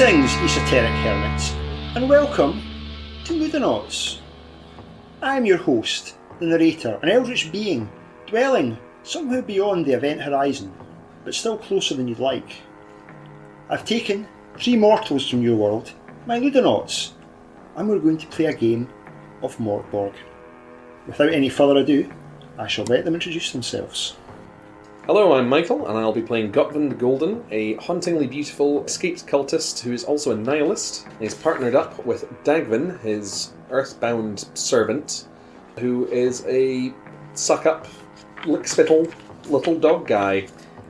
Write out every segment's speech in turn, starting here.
Greetings, esoteric hermits, and welcome to Ludonauts. I am your host, the narrator, an eldritch being dwelling somewhere beyond the event horizon, but still closer than you'd like. I've taken 3 mortals from your world, my Ludonauts, and we're going to play a game of Borg. Without any further ado, I shall let them introduce themselves. Hello, I'm Michael, and I'll be playing Glutton the Golden, a hauntingly beautiful escaped cultist who is also a nihilist. He's partnered up with Dagvin, his earthbound servant, who is a suck-up, lick-spittle little dog guy.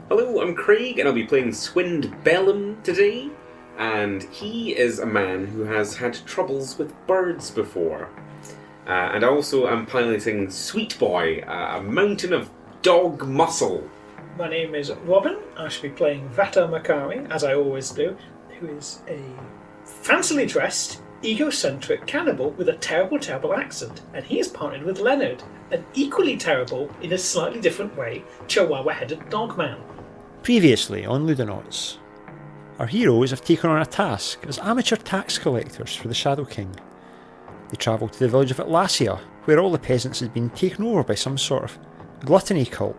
Hello, I'm Craig, and I'll be playing Swind Bellum today. And he is a man who has had troubles with birds before. And also I'm piloting Sweet Boy, a mountain of dog muscle. My name is Robin. I shall be playing Vata Makari, as I always do, who is a fancily dressed, egocentric cannibal with a terrible, terrible accent. And he is partnered with Leonard, an equally terrible, in a slightly different way, chihuahua-headed dog man. Previously on Ludonauts, our heroes have taken on a task as amateur tax collectors for the Shadow King. They travel to the village of Atlasia, where all the peasants had been taken over by some sort of gluttony cult.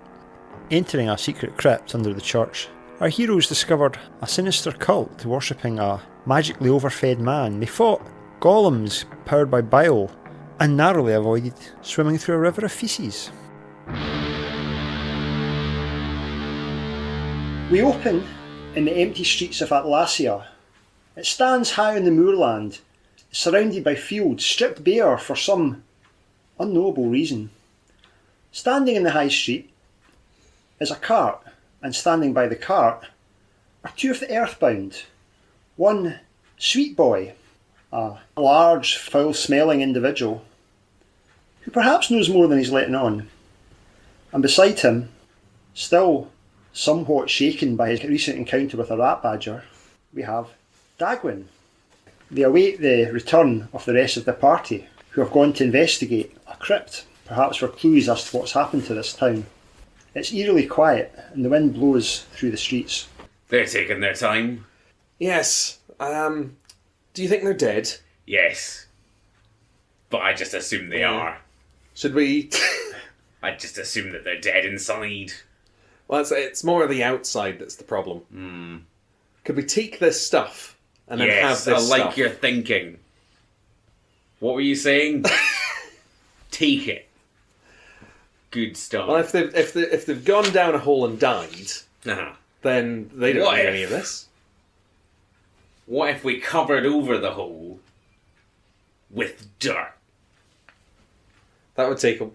Entering a secret crypt under the church, our heroes discovered a sinister cult worshipping a magically overfed man. They fought golems powered by bile and narrowly avoided swimming through a river of feces. We open in the empty streets of Atlasia. It stands high on the moorland, surrounded by fields stripped bare for some unknowable reason. Standing in the high street is a cart, and standing by the cart are 2 of the earthbound. One Sweet Boy, a large, foul-smelling individual who perhaps knows more than he's letting on. And beside him, still somewhat shaken by his recent encounter with a rat badger, we have Dagwin. They await the return of the rest of the party, who have gone to investigate a crypt, perhaps for clues as to what's happened to this town. It's eerily quiet, and the wind blows through the streets. They're taking their time. Yes, do you think they're dead? Yes. But I just assume they are. Should we... I just assume that they're dead inside. Well, it's more the outside that's the problem. Could we take this stuff and then have this I like stuff? your thinking. What were you saying? Take it. Good stuff. Well, if they've gone down a hole and died, Uh-huh. then they don't need any of this. What if we covered over the hole with dirt? That would take a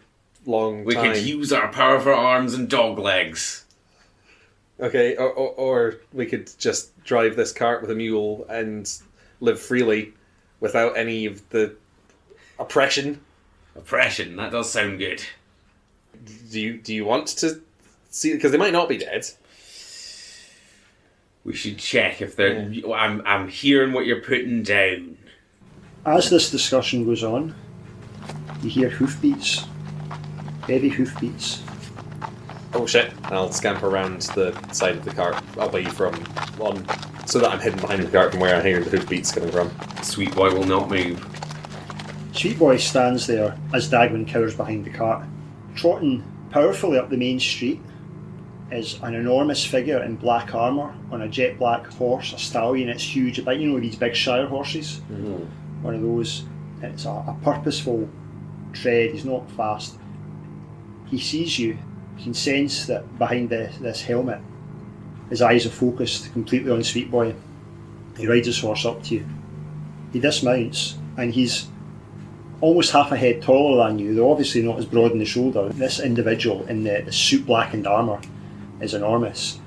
long We time. could use our powerful arms and dog legs. Okay, or we could just drive this cart with a mule and live freely without any of the oppression. Oppression, that does sound good. Do you want to see? Because they might not be dead. We should check if they're... I'm hearing what you're putting down. As this discussion goes on, you hear hoofbeats. Heavy hoofbeats. Oh shit! I'll scamper around the side of the cart away from on, so that I'm hidden behind the cart from where I hear the hoofbeats coming from. Sweet Boy will not move. Sweet Boy stands there as Dagwin cowers behind the cart. Trotting powerfully up the main street is an enormous figure in black armour on a jet black horse, a stallion. It's huge, about these big Shire horses. One of those. It's a purposeful tread. He's not fast. He sees you. You can sense that behind this helmet, his eyes are focused completely on Sweet Boy. He rides his horse up to you. He dismounts, and he's almost half a head taller than you, though obviously not as broad in the shoulder. This individual in the suit blackened armour is enormous.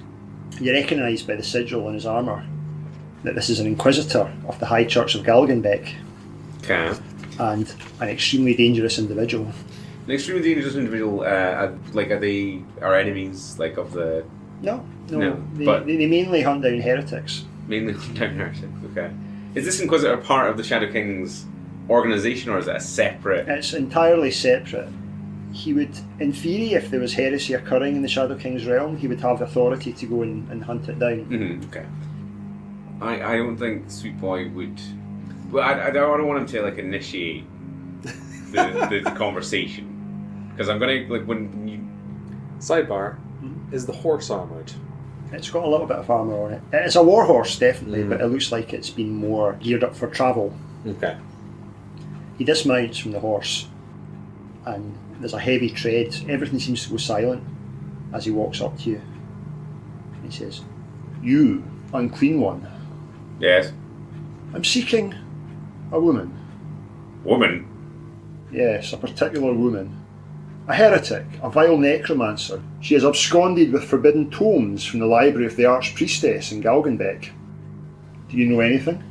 You recognise by the sigil on his armour that this is an inquisitor of the High Church of Galgenbeck. Okay. And an extremely dangerous individual. An extremely dangerous individual, are they our enemies, of the... No. But They mainly hunt down heretics. mainly down heretics, okay. Is this Inquisitor part of the Shadow King's organisation, or is it a separate... It's entirely separate. He would, in theory, if there was heresy occurring in the Shadow King's realm, he would have the authority to go and hunt it down. Okay. I don't think Sweet Boy would. Well, I don't want him to like initiate the conversation because I'm gonna like when you. Sidebar: is the horse armoured? It's got a little bit of armour on it. It's a warhorse, definitely, but it looks like it's been more geared up for travel. Okay. He dismounts from the horse, and there's a heavy tread. Everything seems to go silent as he walks up to you. He says, "You, unclean one, Yes. I'm seeking a woman." Woman. Yes, a particular woman. A heretic, a vile necromancer. She has absconded with forbidden tomes from the library of the Archpriestess in Galgenbeck. Do you know anything?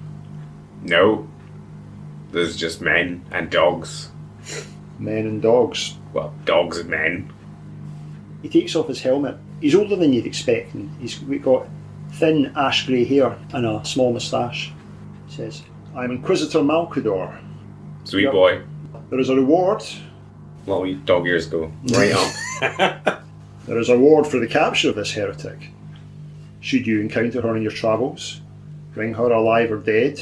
No. There's just men and dogs. Men and dogs. Well, dogs and men. He takes off his helmet. He's older than you'd expect, and he's got thin ash grey hair and a small moustache. He says, "I'm Inquisitor Malcador. Sweet Yep. boy. There is a reward. Well, we dog ears go right up. There is a reward for the capture of this heretic. Should you encounter her in your travels, bring her alive or dead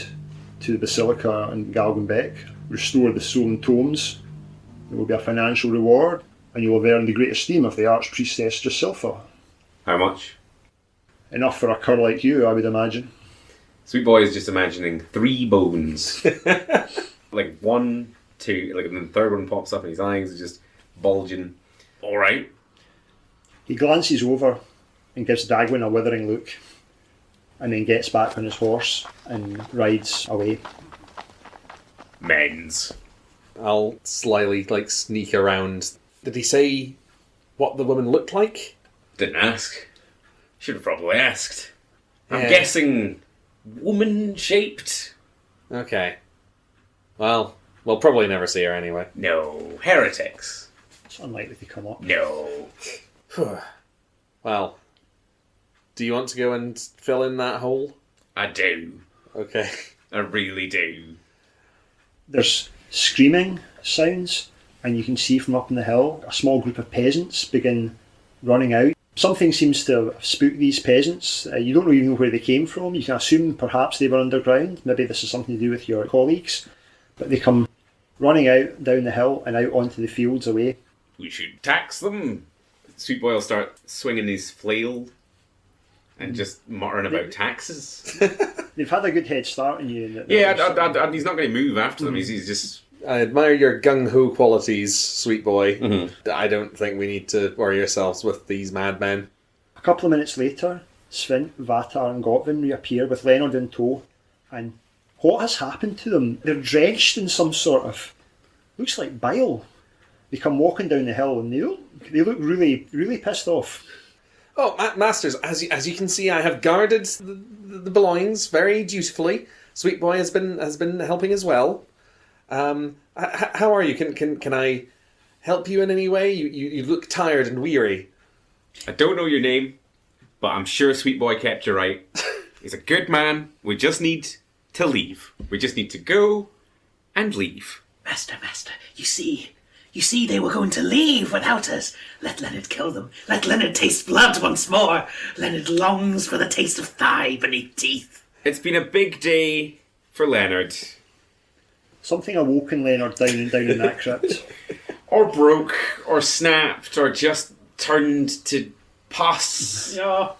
to the Basilica in Galgenbeck, restore the stolen tomes. There will be a financial reward, and you will have earned the great esteem of the Archpriestess Jasilfa. How much? Enough for a cur like you, I would imagine." Sweet boy is just imagining 3 bones. Like 1, 2, like, and then the third one pops up and his eyes are just bulging. Alright. He glances over and gives Dagwin a withering look, and then gets back on his horse and rides away. Men's. I'll slyly sneak around. Did he say what the woman looked like? Didn't ask. Should have probably asked. I'm Yeah. guessing woman-shaped? Okay. Well, we'll probably never see her anyway. No. Heretics? It's unlikely to come up. No. Well, do you want to go and fill in that hole? I do. Okay. I really do. There's screaming sounds, and you can see from up on the hill a small group of peasants begin running out. Something seems to have spooked these peasants. You don't even know where they came from. You can assume perhaps they were underground. Maybe this is something to do with your colleagues. But they come running out down the hill and out onto the fields away. We should tax them. Sweet boy will start swinging his flail and just muttering about taxes. They've had a good head start on you. Yeah, he's not going to move after them. He's just... I admire your gung-ho qualities, sweet boy. Mm-hmm. I don't think we need to worry ourselves with these madmen. A couple of minutes later, Svint, Vatar and Gotvin reappear with Leonard in tow, and what has happened to them? They're drenched in some sort of... looks like bile. They come walking down the hill and they look really, really pissed off. Oh, masters, as you can see, I have guarded the belongings very dutifully. Sweet boy has been helping as well. How are you? Can I help you in any way? You look tired and weary. I don't know your name, but I'm sure Sweet Boy kept you right. He's a good man. We just need to leave. We just need to go and leave. Master, you see they were going to leave without us. Let Leonard kill them. Let Leonard taste blood once more. Leonard longs for the taste of thigh beneath teeth. It's been a big day for Leonard. Something awoke in Leonard down in that crypt. Or broke, or snapped, or just turned to pus. Yeah.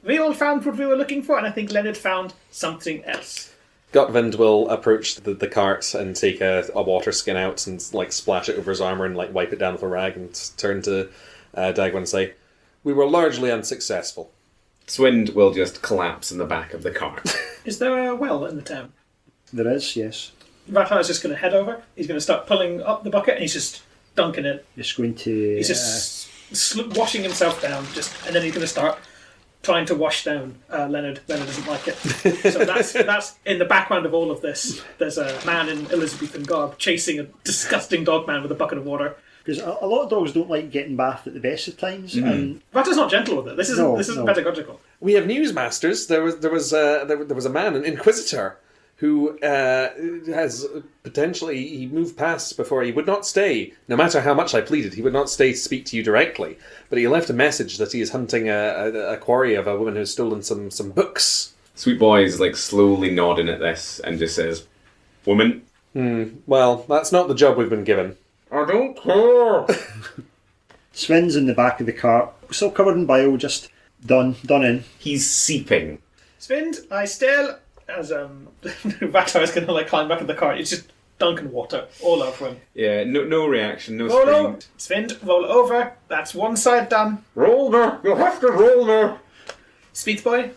We all found what we were looking for, and I think Leonard found something else. Gotvind will approach the cart and take a water skin out and splash it over his armour and wipe it down with a rag and turn to Dagwin and say, "We were largely unsuccessful." Swind will just collapse in the back of the cart. Is there a well in the town? There is, yes. Vatar's just going to head over. He's going to start pulling up the bucket, and he's just dunking it. Just going to... He's just washing himself down, and then he's going to start trying to wash down Leonard. Leonard doesn't like it. So that's in the background of all of this. There's a man in Elizabethan garb chasing a disgusting dog man with a bucket of water. Because a lot of dogs don't like getting bathed at the best of times. And Vatar's not gentle with it. This isn't No. pedagogical. We have news, masters. There was a man, an inquisitor, who has potentially, he moved past before. He would not stay, no matter how much I pleaded. He would not stay to speak to you directly, but he left a message that he is hunting a quarry of a woman who's stolen some books. Sweet Boy is like slowly nodding at this and just says, "Woman." Well, that's not the job we've been given. I don't care. Sven's in the back of the cart, still covered in bile, just done in. He's seeping. Sven, lie still. As Vatar is going to like climb back in the cart, it's just dunking water all over him. Yeah, no reaction, no Roll scream. over. Sven, roll over. That's one side done. Roll there. You'll have to roll there. Sweet boy,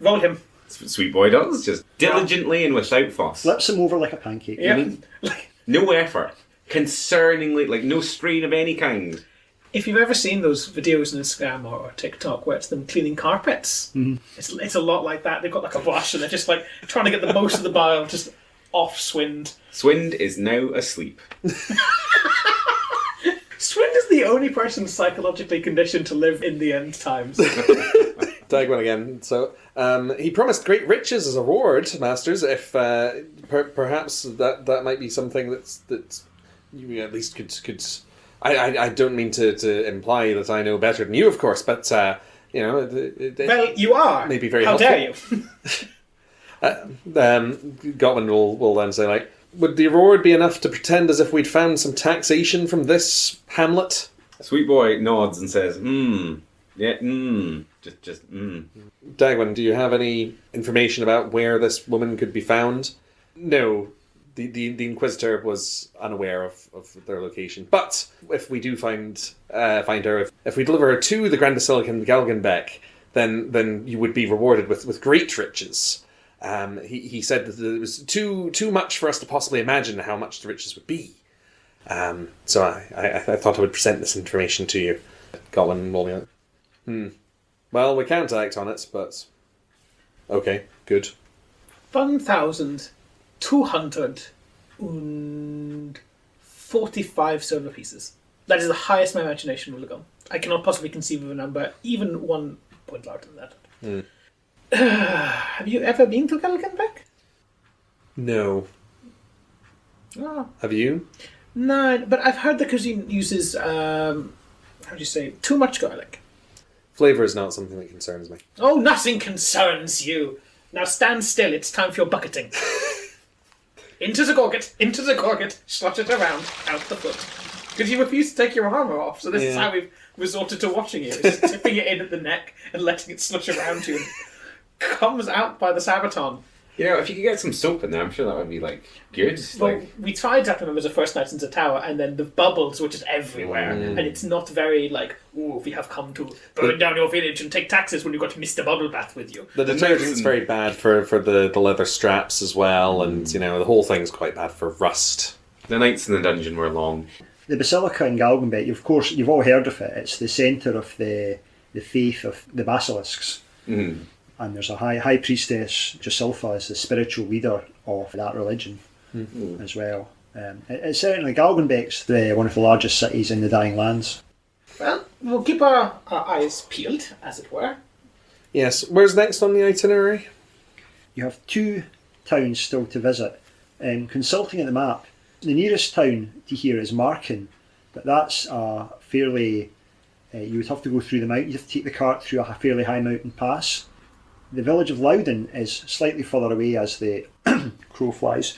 roll him. Sweet Boy does, just diligently and without fuss. Flips him over like a pancake. Yeah. No effort. Concerningly, like no strain of any kind. If you've ever seen those videos on Instagram or TikTok where it's them cleaning carpets, it's a lot like that. They've got like a brush and they're just like trying to get the most of the bile just off Swind. Swind is now asleep. Swind is the only person psychologically conditioned to live in the end times. Dagwin again. So he promised great riches as a reward, masters. If perhaps that might be something that you at least could. I don't mean to imply that I know better than you, of course, but Well, you are. Maybe very How helpful. dare you? Godwin will then say, like, would the reward be enough to pretend as if we'd found some taxation from this hamlet? Sweet Boy nods and says, yeah, just Dagwin, do you have any information about where this woman could be found? No. The Inquisitor was unaware of their location. But if we do find her, if we deliver her to the Grand Basilica in Galgenbeck, then you would be rewarded with great riches. He said that it was too much for us to possibly imagine how much the riches would be. So I thought I would present this information to you. Godwin will be like, Well, we can't act on it, but okay, good. 1,245 silver pieces. That is the highest my imagination will go. I cannot possibly conceive of a number even 1 point larger than that. Have you ever been to Galgenbeck? No. Oh. Have you? No, but I've heard the cuisine uses, too much garlic. Flavour is not something that concerns me. Oh, nothing concerns you. Now stand still, it's time for your bucketing. Into the gorget, slot it around, out the foot. Because you refuse to take your armour off, so this is how we've resorted to watching you. It's just tipping it in at the neck and letting it slush around you. And comes out by the sabaton. You know, if you could get some soap in there, I'm sure that would be, good. Well, we tried that, remember, the first night in the tower, and then the bubbles were just everywhere. And it's not very, we have come to burn down your village and take taxes when you've got Mr. Bubble Bath with you. The detergent's very bad for the leather straps as well, and, the whole thing's quite bad for rust. The nights in the dungeon were long. The Basilica in Galgenbeck, of course, you've all heard of it. It's the centre of the faith of the basilisks. Mm. And there's a high priestess, Josilfa, is the spiritual leader of that religion as well. It's certainly, Galgenbeck's one of the largest cities in the Dying Lands. Well, we'll keep our eyes peeled, as it were. Yes. Where's next on the itinerary? You have 2 towns still to visit. Consulting at the map, the nearest town to here is Marken, but that's fairly... you would have to go through the mountain. You have to take the cart through a fairly high mountain pass. The village of Loudon is slightly further away as the crow flies.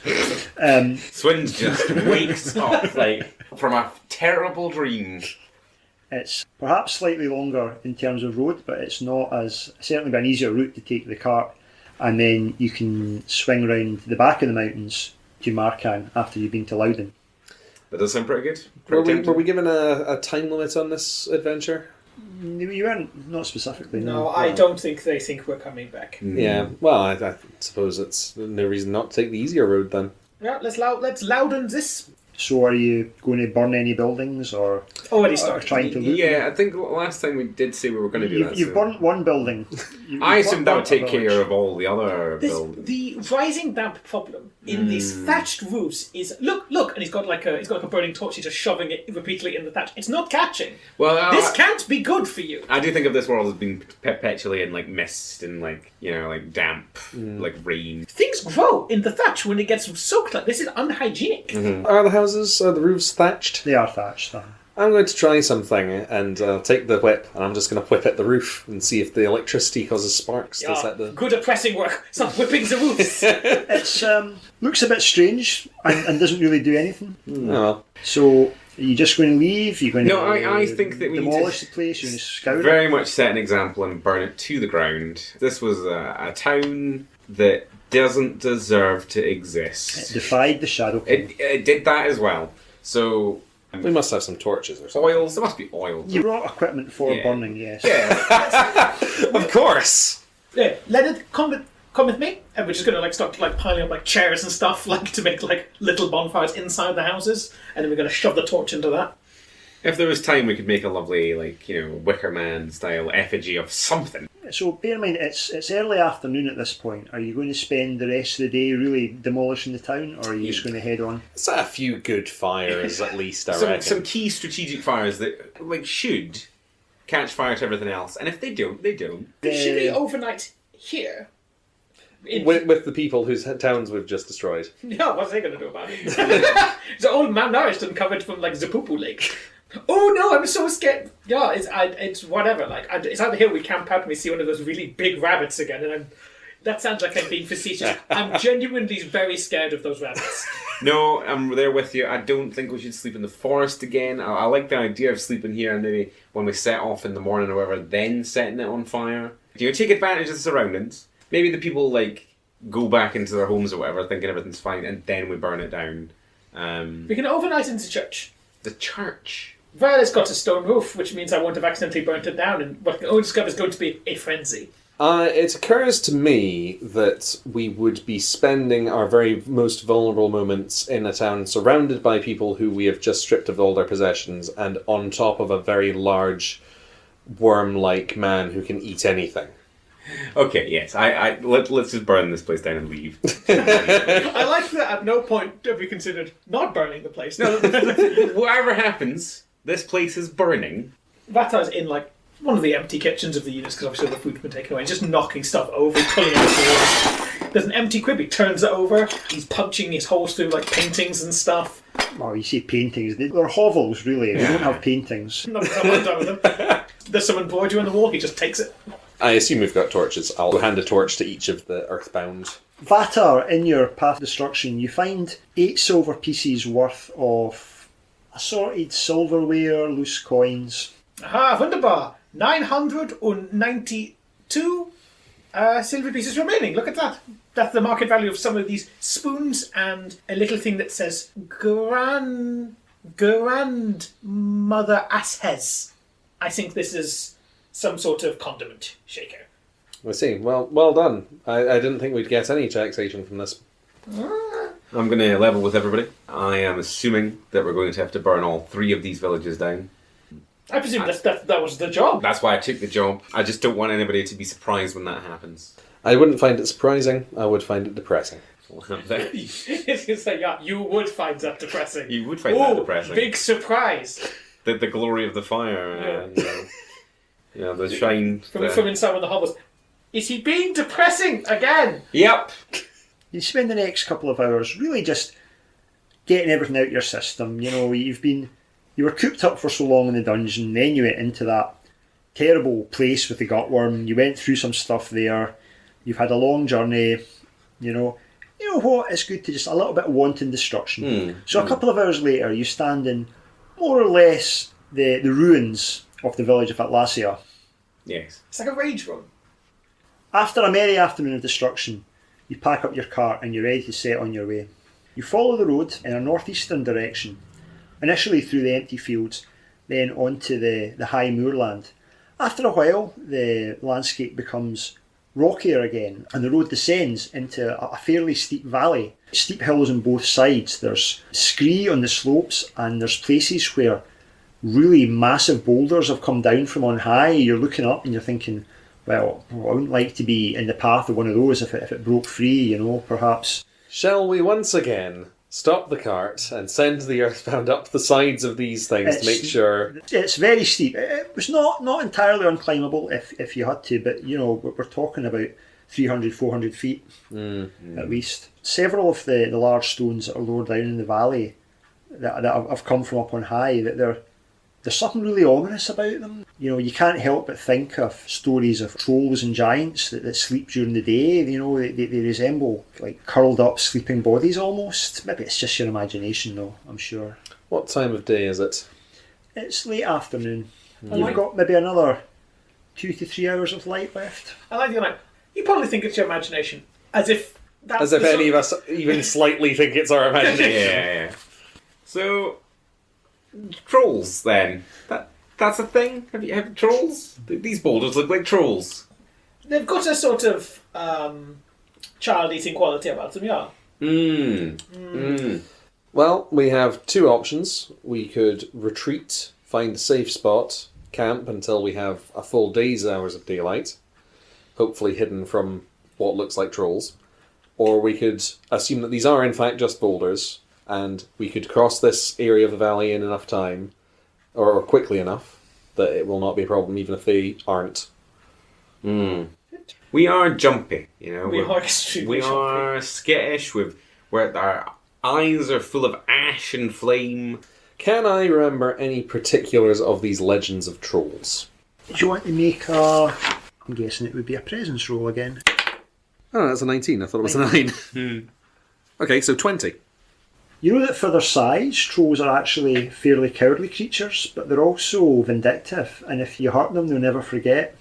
Swind just wakes up from a terrible dream. It's perhaps slightly longer in terms of road, but it's not certainly an easier route to take the cart, and then you can swing round the back of the mountains to Marcan after you've been to Loudon. That does sound pretty good. Were we given a time limit on this adventure? You weren't, not specifically. No, I don't think they think we're coming back. Yeah, well, I suppose it's no reason not to take the easier road then. Yeah, let's Loudon this. So are you going to burn any buildings or Already started. trying to loot? Yeah, I think last time we did say we were going to do that. You've burnt one building. I assumed that would take village. care of all the other buildings. The rising damp problem in these thatched roofs is look, and he's got a burning torch. He's just shoving it repeatedly in the thatch. It's not catching. Well, This can't be good for you. I do think of this world as being perpetually in mist and damp, rain. Things grow in the thatch when it gets soaked. This is unhygienic. Are the roofs thatched? They are thatched. I'm going to try something, and I'll take the whip, and I'm just going to whip at the roof and see if the electricity causes sparks to set the... Good at pressing work. Stop whipping the roofs. It's looks a bit strange and doesn't really do anything. Oh, well. So, are you just going to leave? Are you going No, to I think that we need demolish to the place? You're going to scour very it? much set an example and burn it to the ground. This was a town that doesn't deserve to It exist. defied the Shadow King. It did that as well. So, We must have some torches or something. oils, there must be oils. You brought equipment for Yeah. burning, yes. Yeah. Of course! Yeah, Leonard, come with me, and we're just going to start piling up chairs and stuff to make little bonfires inside the houses, and then we're going to shove the torch into that. If there was time, we could make a lovely, Wicker Man style effigy of something. So bear in mind, it's early afternoon at this point. Are you going to spend the rest of the day really demolishing the town, or are you just going to head on? It's a few good fires, at least, I Some reckon. key strategic fires that should catch fire to everything else, and if they don't, they don't. Should we overnight here? With the people whose towns we've just destroyed. No, what's they going to do about it? It's all malnourished and covered from Zapupu Lake. Oh no, I'm so scared. Yeah, it's whatever. It's either here we camp out and we see one of those really big rabbits again, and that sounds like I'm being facetious. I'm genuinely very scared of those rabbits. No, I'm there with you. I don't think we should sleep in the forest again. I like the idea of sleeping here and maybe when we set off in the morning or whatever, then setting it on fire. Take advantage of the surroundings. Maybe the people go back into their homes or whatever, thinking everything's fine, and then we burn it down. We can overnight into church. The church. Well, it's got a stone roof, which means I won't have accidentally burnt it down, and what we'll discover is going to be a frenzy. It occurs to me that we would be spending our very most vulnerable moments in a town surrounded by people who we have just stripped of all their possessions and on top of a very large worm-like man who can eat anything. Okay, yes. Let's just burn this place down and leave. I like that at no point have we considered not burning the place. No, whatever happens, this place is burning. Vatar's in one of the empty kitchens of the units because obviously all the food's been taken away. He's just knocking stuff over, pulling out the walls. There's an empty crib. He turns it over. He's punching his holes through paintings and stuff. Oh, you see paintings. They're hovels, really. They don't have paintings. Not that I'm done with them. There's some embroidery on the wall. He just takes it. I assume we've got torches. I'll hand a torch to each of the earthbound. Vatar, in your path of destruction, you find 8 silver pieces worth of assorted silverware, loose coins. Aha, wunderbar. 992 silver pieces remaining. Look at that. That's the market value of some of these spoons and a little thing that says Grandmother Asshes. I think this is some sort of condiment shaker. I see. Well done. I didn't think we'd get any taxation from this. I'm going to level with everybody. I am assuming that we're going to have to burn all 3 of these villages down. I presume that was the job. That's why I took the job. I just don't want anybody to be surprised when that happens. I wouldn't find it surprising. I would find it depressing. It's going to say, yeah, you would find that depressing. You would find that depressing. Big surprise. The glory of the fire and the shine. From inside one of the hovels. Is he being depressing again? Yep. You spend the next couple of hours really just getting everything out your system. You were cooped up for so long in the dungeon, then you went into that terrible place with the gutworm. You went through some stuff there. You've had a long journey. You know what? It's good to just a little bit of wanton destruction. So a couple of hours later, you stand in more or less the ruins of the village of Atlasia. Yes. It's like a rage room. After a merry afternoon of destruction, you pack up your cart and you're ready to set on your way. You follow the road in a northeastern direction, initially through the empty fields, then onto the high moorland. After a while, the landscape becomes rockier again, and the road descends into a fairly steep valley. Steep hills on both sides. There's scree on the slopes, and there's places where really massive boulders have come down from on high. You're looking up and you're thinking, well, I wouldn't like to be in the path of one of those if it broke free, perhaps. Shall we once again stop the cart and send the earthbound up the sides of these things to make sure... It's very steep. It was not entirely unclimbable if you had to, but, we're talking about 300, 400 feet at least. Several of the large stones that are lower down in the valley that have come from up on high, that they're There's something really ominous about them. You know, you can't help but think of stories of trolls and giants that sleep during the day. You know, they resemble like curled up sleeping bodies almost. Maybe it's just your imagination though, I'm sure. What time of day is it? It's late afternoon. I You've like- got maybe another 2 to 3 hours of light left. I like the like. You probably think it's your imagination, as if that's As if the any of sort- us even slightly think it's our imagination. Yeah. So, trolls then. That's a thing? Have trolls? These boulders look like trolls. They've got a sort of child-eating quality about them, yeah. Well, we have two options. We could retreat, find a safe spot, camp until we have a full day's hours of daylight, hopefully hidden from what looks like trolls. Or we could assume that these are in fact just boulders, and we could cross this area of the valley in enough time, or quickly enough, that it will not be a problem even if they aren't. We are jumpy, you know. We are extremely We jumpy. are skittish. Where our eyes are full of ash and flame. Can I remember any particulars of these legends of trolls? Do you want to make a... I'm guessing it would be a presence roll again. Oh, that's a 19. I thought it was a 9. Okay, so 20. You know that for their size, trolls are actually fairly cowardly creatures, but they're also vindictive, and if you hurt them, they'll never forget,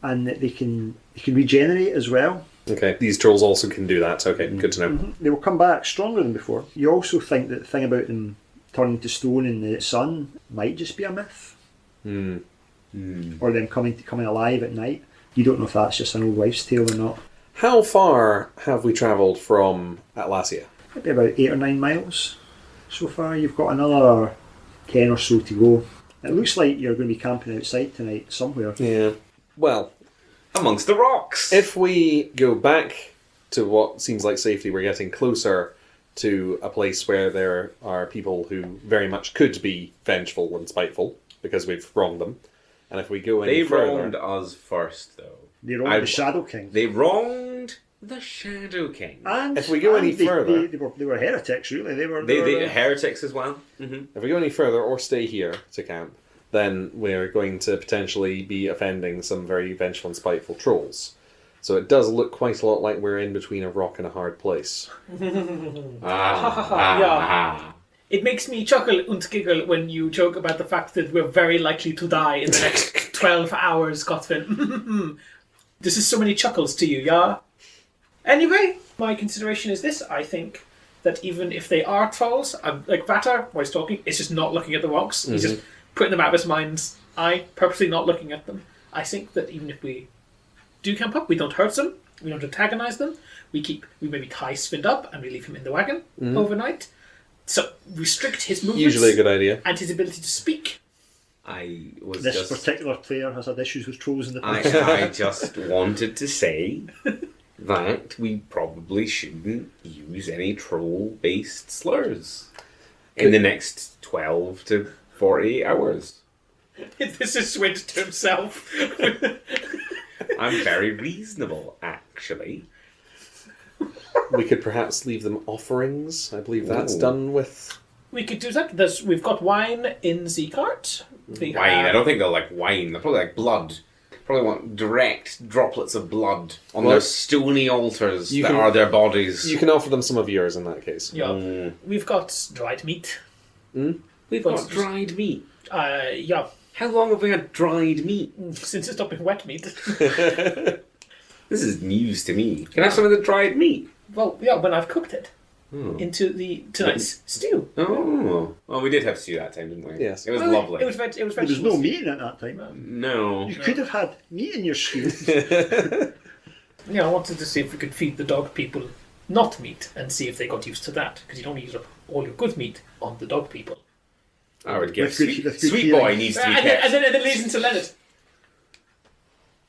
and that they can regenerate as well. Okay, these trolls also can do that. Okay, good to know. They will come back stronger than before. You also think that the thing about them turning to stone in the sun might just be a myth, or them coming alive at night. You don't know if that's just an old wives' tale or not. How far have we travelled from Atlasia? Maybe about 8 or 9 miles so far. You've got another 10 or so to go. It looks like you're going to be camping outside tonight somewhere. Yeah. Well, Amongst the rocks. if we go back to what seems like safety, we're getting closer to a place where there are people who very much could be vengeful and spiteful because we've wronged them. And if we go any They further... wronged us first, though. They're on the Shadow King. They wronged the Shadow King. And If we go any they, further- they were heretics, really. They were heretics as well. If we go any further or stay here to camp, then we're going to potentially be offending some very vengeful and spiteful trolls. So it does look quite a lot like we're in between a rock and a hard place. Yeah. It makes me chuckle and giggle when you joke about the fact that we're very likely to die in the next 12 hours, Gotvin. This is so many chuckles to you, yeah? Anyway, my consideration is this. I think that even if they are trolls, like Vatar, while he's talking, is just not looking at the rocks. He's just putting them out of his mind's eye, purposely not looking at them. I think that even if we do camp up, we don't hurt them, we don't antagonize them, we maybe tie Svind up and we leave him in the wagon overnight. So restrict his movements. Usually a good idea. And his ability to speak. This particular player has had issues with trolls in the past. I just wanted to say that we probably shouldn't use any troll-based slurs in the next 12 to 48 hours. This is Swind to himself. I'm very reasonable, actually. We could perhaps leave them offerings. I believe that's Ooh. done with... We could do that. We've got wine in the cart. Wine. I don't think they'll like wine. They'll probably like blood. Probably want direct droplets of blood on their stony altars that are their bodies. You can offer them some of yours in that case. Yeah. We've got dried meat. We've got dried meat. Yeah. How long have we had dried meat? Since it's not been wet meat. This is news to me. Can I have some of the dried meat? Well, yeah, when I've cooked it into tonight's stew. Oh. Well, we did have stew that time, didn't we? Yes. It was Well, lovely. It was There was vegetables. no meat in it that time. No. You could have had meat in your stew. Yeah, I wanted to see if we could feed the dog people not meat and see if they got used to that. Because you don't use up all your good meat on the dog people. I would give With good- Sweet, with good Sweet feeling. Boy needs to be And kept. then it leads into Leonard.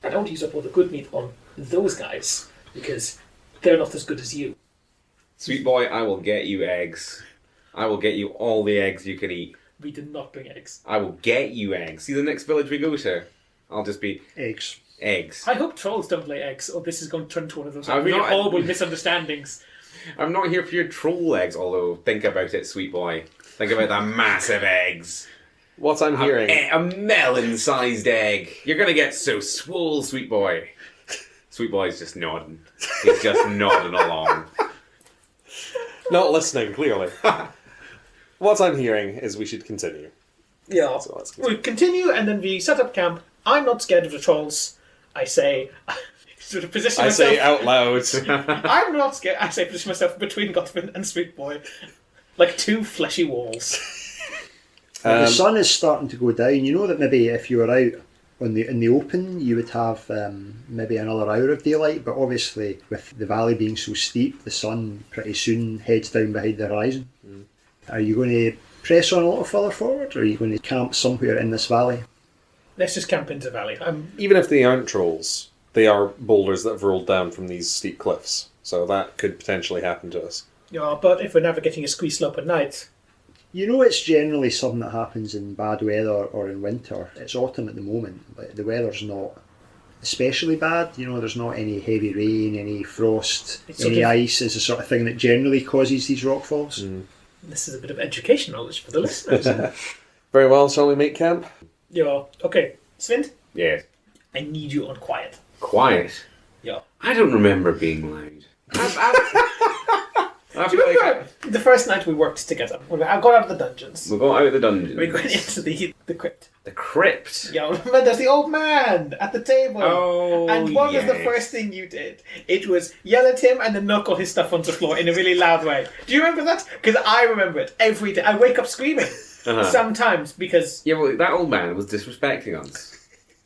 I don't use up all the good meat on those guys because they're not as good as you. Sweet Boy, I will get you eggs. I will get you all the eggs you can eat. We did not bring eggs. I will get you eggs. See the next village we go to? I'll just be Eggs. eggs. I hope trolls don't lay eggs, or this is going to turn into one of those I'm really not- horrible misunderstandings. I'm not here for your troll eggs, although think about it, Sweet Boy. Think about the massive eggs. What I'm hearing... A melon-sized egg. You're going to get so swole, sweet boy. Sweet boy's just nodding. He's just nodding along. Not listening, clearly. What I'm hearing is we should continue. Yeah. So let's continue. We continue and then we set up camp. I'm not scared of the trolls. I say... sort of position I myself... say out loud. I'm not scared. I say position myself between Gottman and Sweet Boy. Like two fleshy walls. The sun is starting to go down. You know that maybe if you were out in the open, you would have maybe another hour of daylight. But obviously, with the valley being so steep, the sun pretty soon heads down behind the horizon. Mm. Are you going to press on a little further forward, or are you going to camp somewhere in this valley? Let's just camp into the valley. Even if they aren't trolls, they are boulders that have rolled down from these steep cliffs. So that could potentially happen to us. Yeah, but if we're navigating a squeeze slope at night... You know, it's generally something that happens in bad weather or in winter. It's autumn at the moment, but the weather's not especially bad. You know, there's not any heavy rain, any frost, any ice is the sort of thing that generally causes these rockfalls. Mm. This is a bit of education knowledge for the listeners. Very well, shall we make camp? Yeah, okay. Svind? Yes. I need you on quiet. Quiet? Yeah. I don't remember being loud. Do you remember the first night we worked together? When I got out of the dungeons. We got out of the dungeon. We went into the crypt. The crypt? Yeah, remember there's the old man at the table. Oh, and what yes. was the first thing you did? It was yell at him and then knock all his stuff onto the floor in a really loud way. Do you remember that? Because I remember it every day. I wake up screaming sometimes because... Yeah, well, that old man was disrespecting us.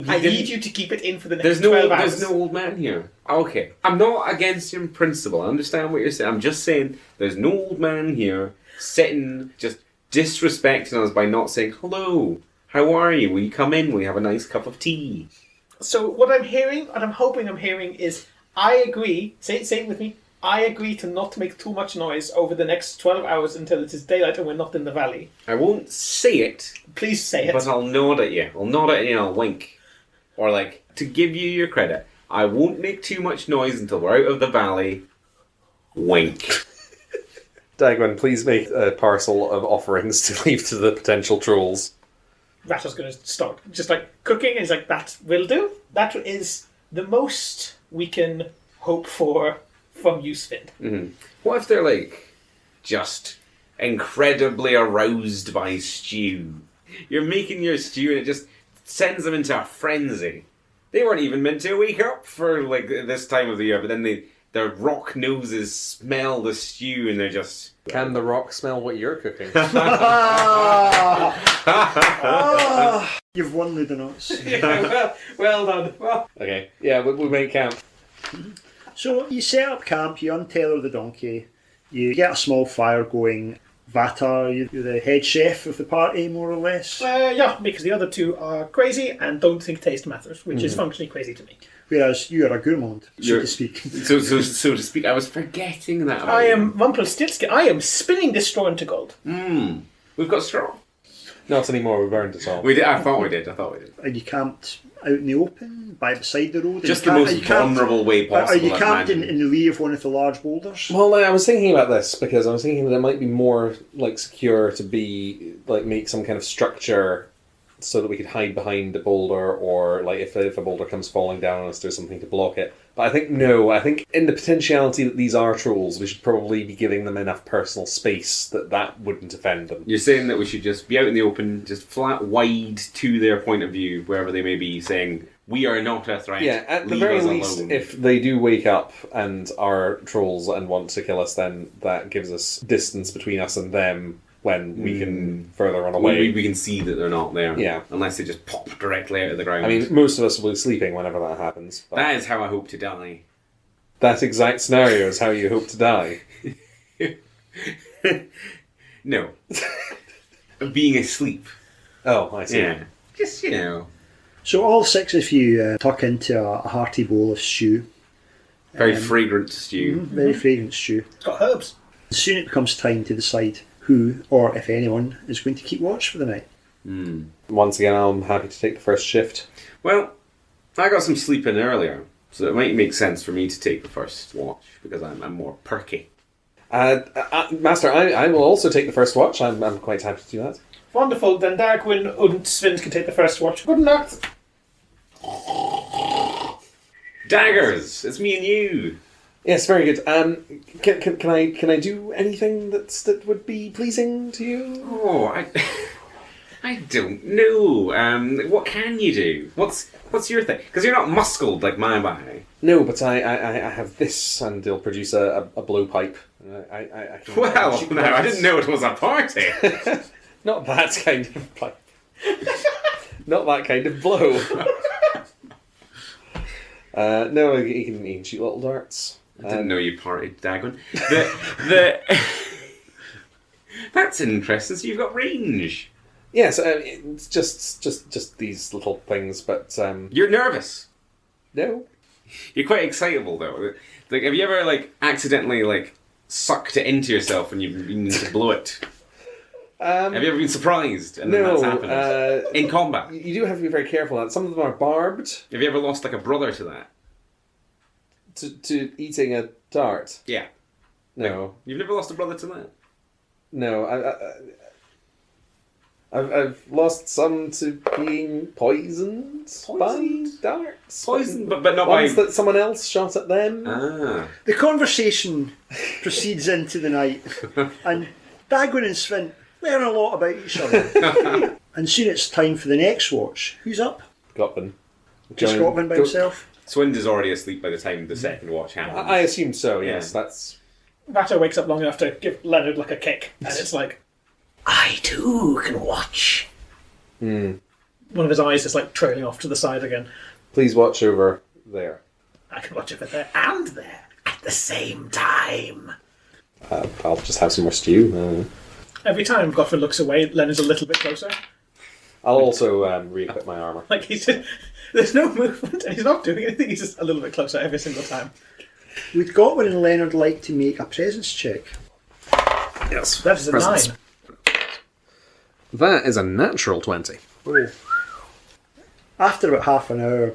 I need you to keep it in for the next 12 hours. There's no old man here. Okay. I'm not against you in principle. I understand what you're saying. I'm just saying there's no old man here sitting just disrespecting us by not saying, hello, how are you? Will you come in? Will you have a nice cup of tea? So what I'm hearing, what I'm hoping I'm hearing is I agree, say it with me, I agree to not make too much noise over the next 12 hours until it is daylight and we're not in the valley. I won't say it. Please say it. But I'll nod at you. I'll nod at you and I'll wink. Or, like, to give you your credit, I won't make too much noise until we're out of the valley. Wink. Dagman, please make a parcel of offerings to leave to the potential trolls. Ratto's going to start just, like, cooking. And he's like, that will do. That is the most we can hope for from you, Svind. Mm-hmm. What if they're, like, just incredibly aroused by stew? You're making your stew and it just... sends them into a frenzy. They weren't even meant to wake up for like this time of the year, but then their rock noses smell the stew and they're just... Can the rock smell what you're cooking? You've won, Ludonauts. Yeah, well done. Okay, yeah, we'll make camp. So you set up camp, you untether the donkey, you get a small fire going. Vatar, you're the head chef of the party, more or less. Yeah, because the other two are crazy and don't think taste matters, which is functionally crazy to me. Whereas you are a gourmand, so to speak. So to speak, I was forgetting that. I am Rumpelstiltskin. I am spinning this straw into gold. We've got straw. Not anymore, we burned it all. We did. I thought we did. And you camped out in the open, beside the road? Just the most vulnerable way possible. Are you camped in the lee of one of the large boulders? Well, I was thinking about this because I was thinking that it might be more like secure to be like make some kind of structure so that we could hide behind a boulder, or like if a boulder comes falling down on us, there's something to block it. But I think I think in the potentiality that these are trolls, we should probably be giving them enough personal space that wouldn't offend them. You're saying that we should just be out in the open, just flat wide to their point of view, wherever they may be, saying, we are not a threat. Yeah, at the Leave very us least, alone. if they do wake up and are trolls and want to kill us, then that gives us distance between us and them when we can further run away. We can see that they're not there. Yeah. Unless they just pop directly out of the ground. I mean, most of us will be sleeping whenever that happens. But that is how I hope to die. that exact scenario is how you hope to die. No. Being asleep. Oh, I see. Yeah. Just, So all six of you tuck into a hearty bowl of stew. Very fragrant stew. Very fragrant stew. It's got herbs. Soon it becomes time to decide who, or if anyone, is going to keep watch for the night. Once again, I'm happy to take the first shift. Well, I got some sleep in earlier, so it might make sense for me to take the first watch, because I'm more perky. Master, I will also take the first watch. I'm quite happy to do that. Wonderful. Then Dagwin and Svind can take the first watch. Good luck. Daggers! It's me and you! Yes, very good. Can I do anything that would be pleasing to you? Oh, I don't know. What can you do? What's your thing? Because you're not muscled like my body. No, but I have this, and they'll produce a blowpipe. I can, Well, no, I didn't know it was a party. Not that kind of pipe. Not that kind of blow. No, he can shoot little darts. I didn't know you partied, Dagwin. The That's interesting. So you've got range. Yes, it's just these little things, but You're nervous. no. You're quite excitable though. Like, have you ever accidentally sucked it into yourself and you need to blow it? Have you ever been surprised and then No, that's happened in combat? You do have to be very careful. Some of them are barbed Have you ever lost a brother to that? to eating a dart. Yeah. No, You've never lost a brother to that? no. I've lost some to being poisoned by darts. Poisoned, but not ones by... that someone else shot at them. Ah. The conversation proceeds into the night, and Dagwin and Svint learn a lot about each other. And soon it's time for the next watch. Who's up? Gotman. Just Gotman by himself? Swind is already asleep by the time the second watch happens. I assume so. Yes, Yeah. that's. Vato wakes up long enough to give Leonard a kick, and it's like I too can watch. one of his eyes is trailing off to the side again. Please watch over there. I can watch it from there. And there at the same time. I'll just have some more stew. Every time Godfrey looks away, Leonard's a little bit closer. I'll also re-equip my armor. There's no movement, and he's not doing anything. He's just a little bit closer every single time. Would Gotwin and Leonard like to make a presence check? Yes, That is a 9. That is a natural 20. Oh. After about half an hour,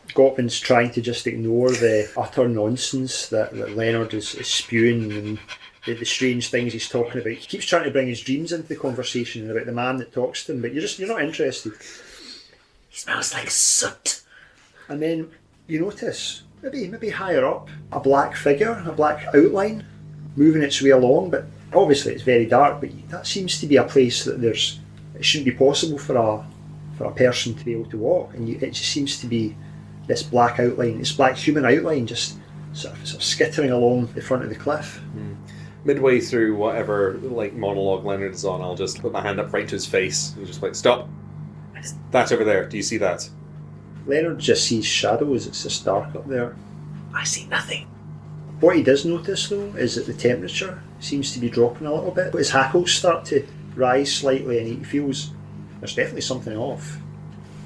Gotwin's trying to just ignore the utter nonsense that Leonard is spewing and the strange things he's talking about. He keeps trying to bring his dreams into the conversation about the man that talks to him, but you're not interested. He smells like soot. And then you notice, maybe higher up, a black figure, a black outline, moving its way along, but obviously it's very dark, but that seems to be a place that it shouldn't be possible for a person to be able to walk, and it just seems to be this black outline, this black human outline just sort of skittering along the front of the cliff. Midway through whatever monologue Leonard is on, I'll just put my hand up right to his face and just stop. That over there, do you see that? Leonard just sees shadows, it's just dark up there. I see nothing. What he does notice though is that the temperature seems to be dropping a little bit. His hackles start to rise slightly and he feels there's definitely something off.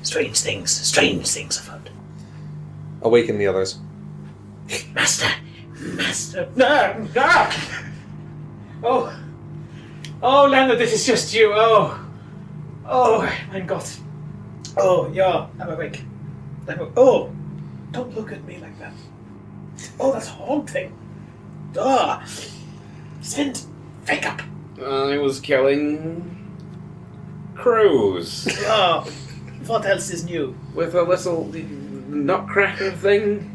Strange things afoot. Awaken the others. Master. No! Oh, Leonard, this is just you. Oh, mein Gott. Oh, yeah, I'm awake. Oh, don't look at me like that. Oh, that's haunting. Svind, wake up. I was killing crows Oh, what else is new? with a little nutcracker thing.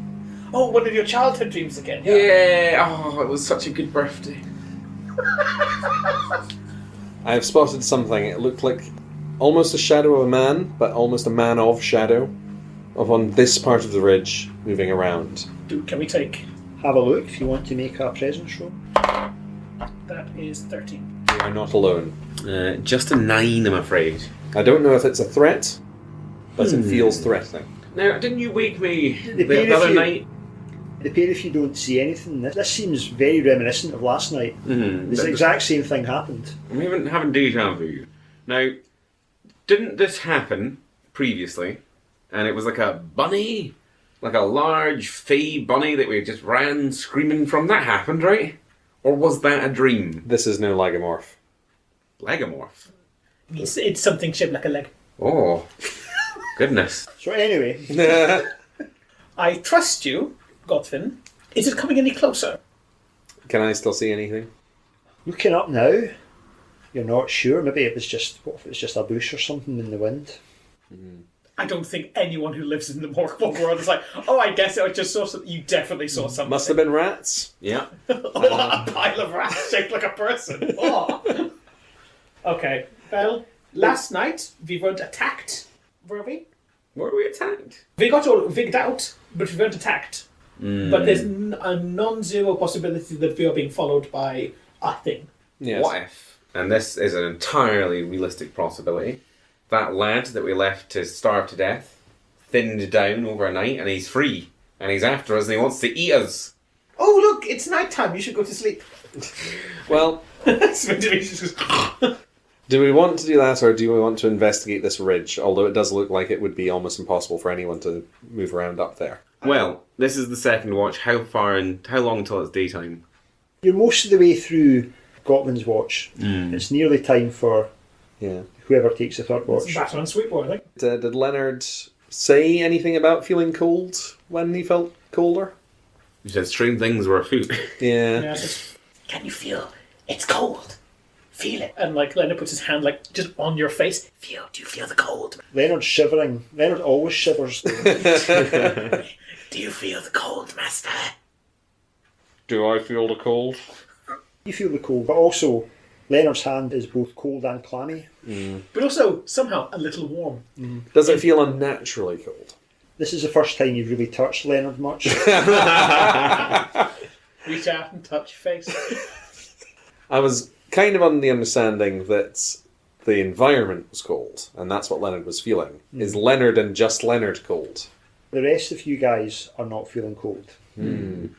Oh, one of your childhood dreams again. Yeah. Oh, it was such a good birthday. I have spotted something. It looked like almost a shadow of a man, but almost a man of shadow, on this part of the ridge, moving around. Can we take? Have a look if you want to make a presence roll. That is 13. You are not alone. Just a 9, I'm afraid. I don't know if it's a threat, but it feels threatening. Now, didn't you wake me The the other night? It appears if you don't see anything, this seems very reminiscent of last night. Mm-hmm. The exact same thing happened. We haven't having deja vu. Now, didn't this happen previously? And it was like a bunny? Like a large fey bunny that we just ran screaming from? That happened, right? Or was that a dream? This is no lagomorph. Legomorph? It's something shaped like a leg. Oh, goodness. So anyway, I trust you, Godfin. Is it coming any closer? Can I still see anything? Looking up now, you're not sure. Maybe it was just, what if it was just a bush or something in the wind? I don't think anyone who lives in the Mork world is like, oh, I guess I just saw something. You definitely saw something. Must have been rats. Yeah. Oh, a pile of rats shaped like a person. Oh. Okay, well, last night we weren't attacked, were we? Were we attacked? We got all wigged out, but we weren't attacked. But there's a non-zero possibility that we are being followed by a thing. Yes. What if, and this is an entirely realistic possibility, that lad that we left to starve to death thinned down overnight and he's free and he's after us and he wants to eat us? Oh, look, it's night time. You should go to sleep. Well, do we want to do that, or do we want to investigate this ridge? Although it does look like it would be almost impossible for anyone to move around up there. Well, this is the second watch. How long until it's daytime? You're most of the way through Gotland's watch. It's nearly time for whoever takes the third watch. Batman and Sweetboy, I think. Did Leonard say anything about feeling cold when he felt colder? You said strange things were afoot. Yeah. Can you feel? It's cold. Feel it. And like Leonard puts his hand like just on your face. Do you feel the cold? Leonard's shivering. Leonard always shivers. Do you feel the cold, Master? Do I feel the cold? You feel the cold, but also Leonard's hand is both cold and clammy. But also somehow a little warm. Does it feel unnaturally cold? This is the first time you've really touched Leonard much. Reach out and touch your face. I was kind of under the understanding that the environment was cold, and that's what Leonard was feeling. Is Leonard and just Leonard cold? The rest of you guys are not feeling cold.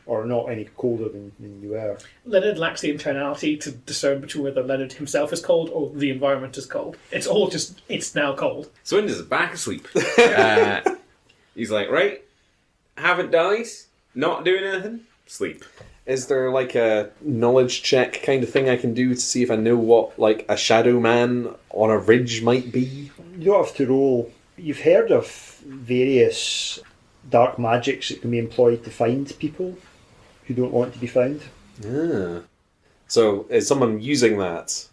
Or not any colder than you were. Leonard lacks the internality to discern between whether Leonard himself is cold or the environment is cold. It's all just, it's now cold. Swinders is back asleep. He's like, right, haven't died, not doing anything, sleep. Is there like a knowledge check kind of thing I can do to see if I know what like a shadow man on a ridge might be? You don't have to roll. You've heard of various dark magics that can be employed to find people who don't want to be found. So is someone using that? That's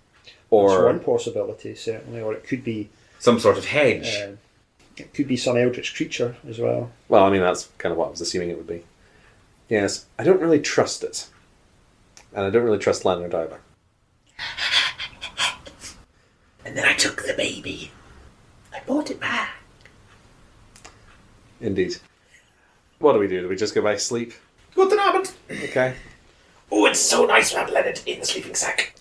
Or one possibility, certainly. Or it could be Some sort of hedge. it could be some eldritch creature as well. well, I mean that's kind of what I was assuming it would be. Yes, I don't really trust it. And I don't really trust Leonard either. And then I took the baby. I brought it back. Indeed. What do we do? Do we just go back to sleep? Guten Abend. Okay. Oh, it's so nice to have Leonard in the sleeping sack.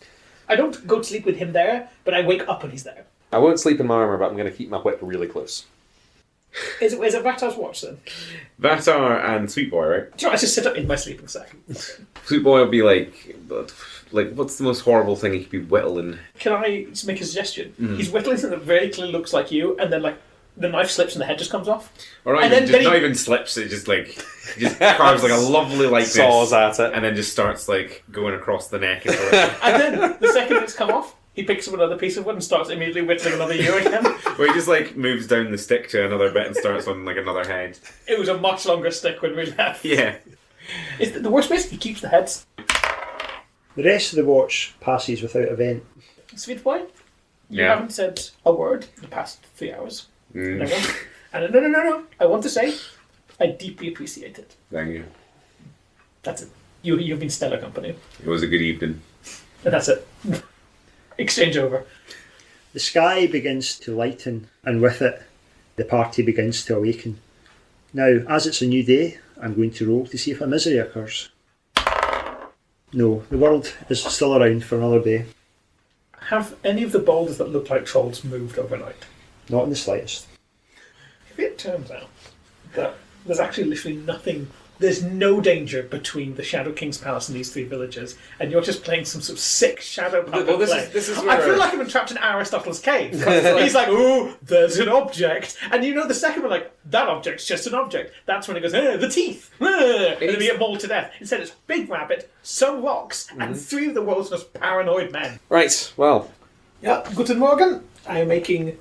I don't go to sleep with him there, but I wake up when he's there. I won't sleep in my armour, but I'm going to keep my whip really close. Is it Vatar's watch then? Vatar and Sweetboy, right? Do you know, I just sit up in my sleeping sack. Sweetboy will be like, what's the most horrible thing he could be whittling? Can I just make a suggestion? He's whittling something that very clearly looks like you, and then like the knife slips and the head just comes off. Or not, And even, then- just, then not he- even slips, it just carves like a lovely like Saws this, at it. and then just starts like going across the neck. And sort of, And then the second it's come off, he picks up another piece of wood and starts immediately whittling another ear again. where he just like moves down the stick to another bit and starts on like another head. It was a much longer stick when we left. Yeah. Is the worst bit? He keeps the heads. The rest of the watch passes without event. Sweet boy, you Yeah. haven't said a word in the past 3 hours. Mm. Never. And no. I want to say, I deeply appreciate it. Thank you. That's it. You've been stellar company. It was a good evening. And that's it. Exchange over. The sky begins to lighten, and with it, the party begins to awaken. Now, as it's a new day, I'm going to roll to see if a misery occurs. No, the world is still around for another day. Have any of the boulders that look like trolls moved overnight? Not in the slightest. If it turns out that there's actually literally nothing, there's no danger between the Shadow King's palace and these 3 villages, and you're just playing some sort of sick shadow puppet Well, this play. is I where feel like I'm trapped in Aristotle's cave. He's like, ooh, there's an object. And you know the second one, like, that object's just an object. That's when it goes, the teeth. And then we get mauled to death. Instead it's big rabbit, some rocks, and 3 of the world's most paranoid men. Right, well, Yeah, Guten Morgen. I am making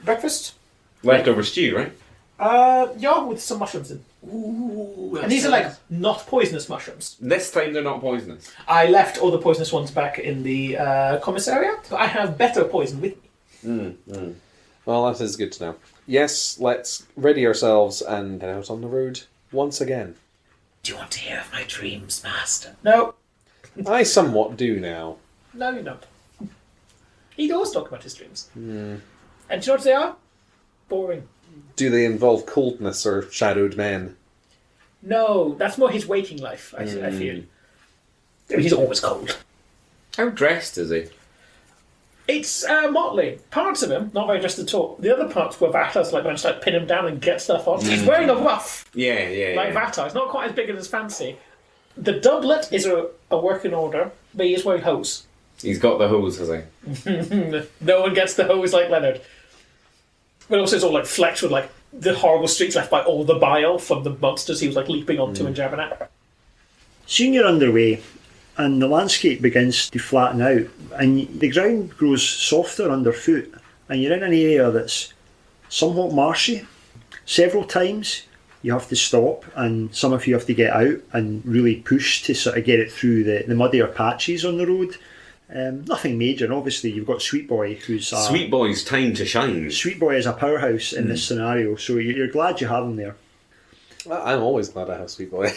breakfast. Leftover stew, right? Yeah, with some mushrooms in. Ooh, And these are like not poisonous mushrooms. This time they're not poisonous. I left all the poisonous ones back in the commissariat, but I have better poison with me. Well, that is good to know. Yes, let's ready ourselves and head out on the road once again. Do you want to hear of my dreams, Master? No, I somewhat do now. no, you don't. He'd always talk about his dreams. And do you know what they are? Boring. Do they involve coldness or shadowed men? No, that's more his waking life, I feel. He's always cold. How dressed is he? It's motley. Parts of him, not very dressed at all. The other parts where Vatar's like managed to like, pin him down and get stuff on. He's wearing a ruff, Yeah. like Vatar. It's not quite as big and as fancy. The doublet is a working order, but he is wearing hose. He's got the hose, has he? No one gets the hose like Leonard. But also it's all like flecked with like the horrible streaks left by all the bile from the monsters he was like leaping onto and jabbing at. Soon you're underway, and the landscape begins to flatten out, and the ground grows softer underfoot, and you're in an area that's somewhat marshy. Several times you have to stop, and some of you have to get out and really push to sort of get it through the muddier patches on the road. Nothing major, and obviously you've got Sweet Boy, who's Sweet Boy's time to shine. Sweet Boy is a powerhouse in this scenario, so you're glad you have him there. Well, I'm always glad I have Sweet Boy.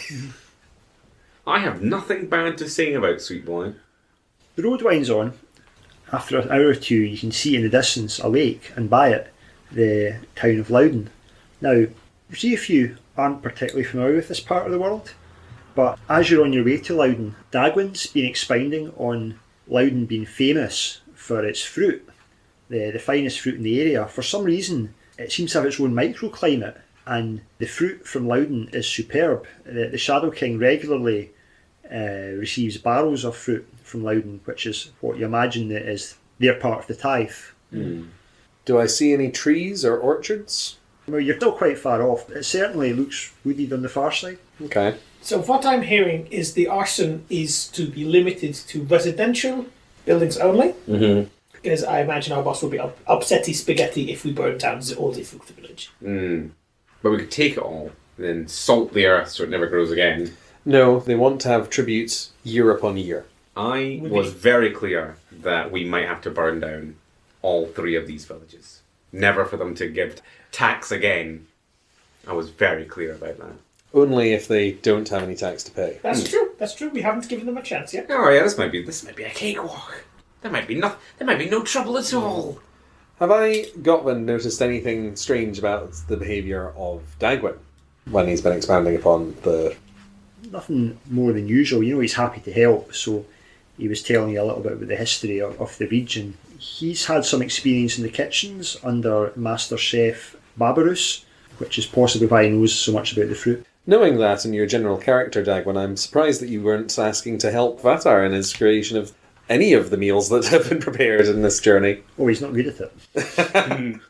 I have nothing bad to say about Sweet Boy. The road winds on. After an hour or two, you can see in the distance a lake, and by it, the town of Loudon. Now, see if you aren't particularly familiar with this part of the world, but as you're on your way to Loudon, Dagwin's been expounding on Loudon being famous for its fruit, the finest fruit in the area. For some reason, it seems to have its own microclimate, and the fruit from Loudon is superb. The Shadow King regularly receives barrels of fruit from Loudon, which is what you imagine that is their part of the tithe. Do I see any trees or orchards? Well, you're still quite far off. It certainly looks wooded on the far side. Okay. So what I'm hearing is the arson is to be limited to residential buildings only. Mm-hmm. Because I imagine our boss will be upsetty spaghetti if we burn down all the fruit village. But we could take it all, then salt the earth so it never grows again. No, they want to have tributes year upon year. I was very clear that we might have to burn down all 3 of these villages. Never for them to give tax again. I was very clear about that. Only if they don't have any tax to pay. That's true. That's true. We haven't given them a chance yet. Oh yeah, this might be a cakewalk. There might be no trouble at all. Have I, Gotland, noticed anything strange about the behaviour of Dagwin when he's been expanding upon the... Nothing more than usual. You know, he's happy to help, so he was telling you a little bit about the history of the region. He's had some experience in the kitchens under Master Chef Barbarous, which is possibly why he knows so much about the fruit. Knowing that in your general character, Dagwin, I'm surprised that you weren't asking to help Vatar in his creation of any of the meals that have been prepared in this journey. Oh, he's not good at it.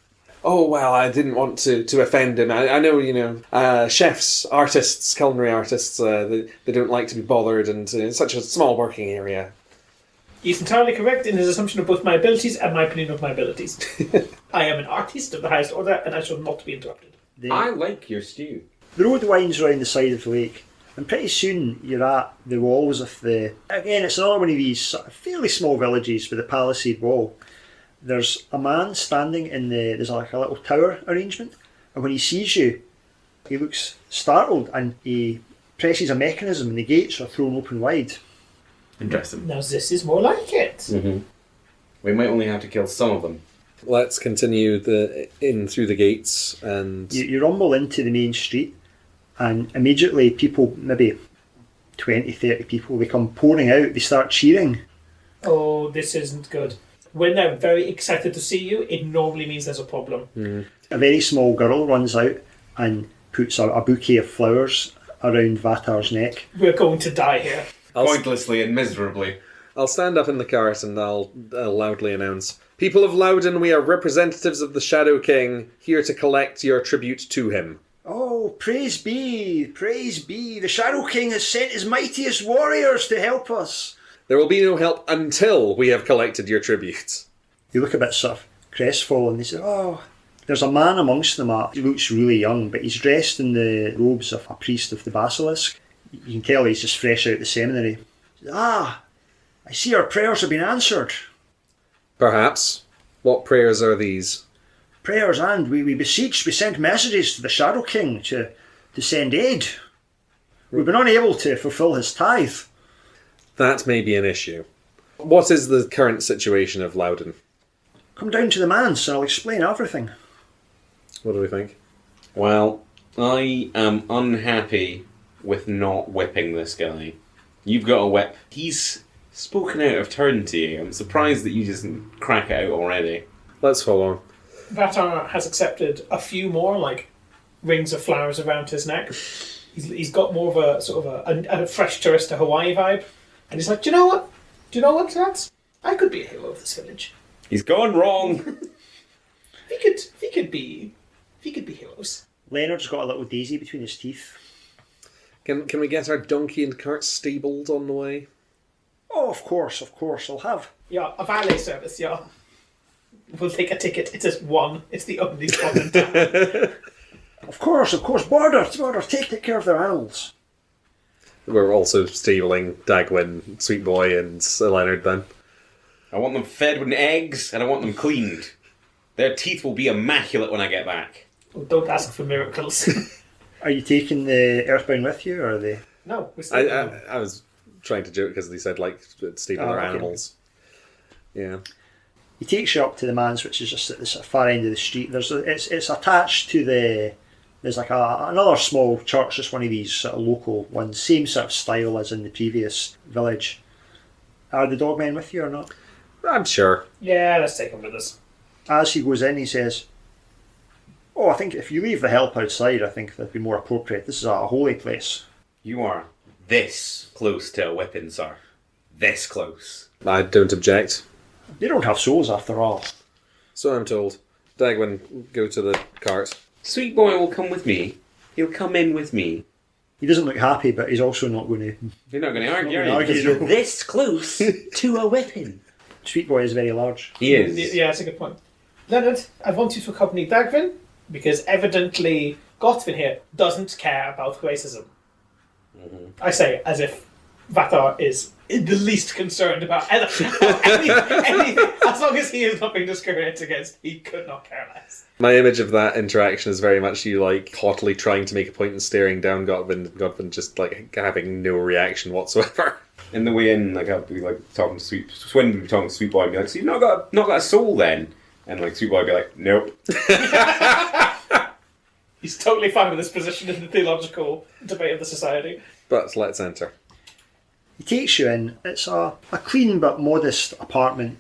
Oh, well, I didn't want to offend him. I know, chefs, artists, culinary artists, they don't like to be bothered, and it's such a small working area. He's entirely correct in his assumption of both my abilities and my opinion of my abilities. I am an artist of the highest order, and I shall not be interrupted. I like your stew. The road winds around the side of the lake, and pretty soon you're at the walls of the... Again, it's another one of these sort of fairly small villages with a palisade wall. There's a man standing in there's like a little tower arrangement, and when he sees you, he looks startled, and he presses a mechanism, and the gates are thrown open wide. Interesting. Now this is more like it. Mm-hmm. We might only have to kill some of them. Let's continue in through the gates, and... You rumble into the main street, and immediately people, maybe 20, 30 people, they come pouring out, they start cheering. Oh, this isn't good. When they're very excited to see you, it normally means there's a problem. A very small girl runs out and puts a bouquet of flowers around Vatar's neck. We're going to die here. Pointlessly and miserably. I'll stand up in the cart and I'll loudly announce, "People of Loudon, we are representatives of the Shadow King, here to collect your tribute to him." Oh, praise be, the Shadow King has sent his mightiest warriors to help us. There will be no help until we have collected your tribute. They look a bit sort of crestfallen. They say, "Oh, There's a man amongst them, he looks really young, but he's dressed in the robes of a priest of the basilisk. You can tell he's just fresh out of the seminary. Ah, I see our prayers have been answered. Perhaps. What prayers are these? Prayers, and we beseech, we sent messages to the Shadow King to send aid. We've been unable to fulfil his tithe. That may be an issue. What is the current situation of Loudon? Come down to the manse and I'll explain everything. What do we think? Well, I am unhappy with not whipping this guy. You've got a whip. He's spoken out of turn to you. I'm surprised that you just didn't crack it out already. Let's follow on. Vatar has accepted a few more, like, rings of flowers around his neck. He's got more of a sort of a fresh tourist to Hawaii vibe. And he's like, do you know what? Do you know what, lads? I could be a hero of this village. He's gone wrong. If he could be heroes. Leonard's got a little daisy between his teeth. Can we get our donkey and cart stabled on the way? Oh, of course, I'll have. Yeah, a valet service, yeah. We'll take a ticket. It's just one. It's the only one in town. Of course, Border, take care of their animals. We're also stabling Dagwin, Sweet Boy, and Leonard then. I want them fed with eggs, and I want them cleaned. Their teeth will be immaculate when I get back. Oh, don't ask for miracles. Are you taking the Earthbound with you, or are they? No, we're still I was trying to joke because they said, like, stable their okay. animals. Yeah. He takes you up to the manse, which is just at the far end of the street. It's attached to there's like another small church, just one of these sort of local ones, same sort of style as in the previous village. Are the dogmen with you or not? I'm sure. Yeah, let's take him with us. As he goes in, he says, "Oh, I think if you leave the help outside, I think that'd be more appropriate. This is a holy place." You are this close to a whipping, sir. This close. I don't object. They don't have souls after all. So I'm told. Dagwin, go to the cart. Sweet Boy will come with me. He'll come in with me. He doesn't look happy, but he's also not going to. You're not going to argue, Not are gonna you? argue. Because you're this close to a whipping. Sweet Boy is very large. He is. Yeah, that's a good point. Leonard, I want you to accompany Dagvin, because evidently Gotvin here doesn't care about racism. Mm-hmm. I say, as if Vatar is the least concerned about anything. As long as he is not being discriminated against, he could not care less. My image of that interaction is very much you, like, haughtily trying to make a point and staring down Godwin just, like, having no reaction whatsoever. In the way in, like, I'll be, like, talking to Swin would be talking to Sweet Boy and be like, so you've not got a soul then? And, like, Sweet Boy would be like, nope. He's totally fine with his position in the theological debate of the society. But let's enter. He takes you in. It's a clean but modest apartment,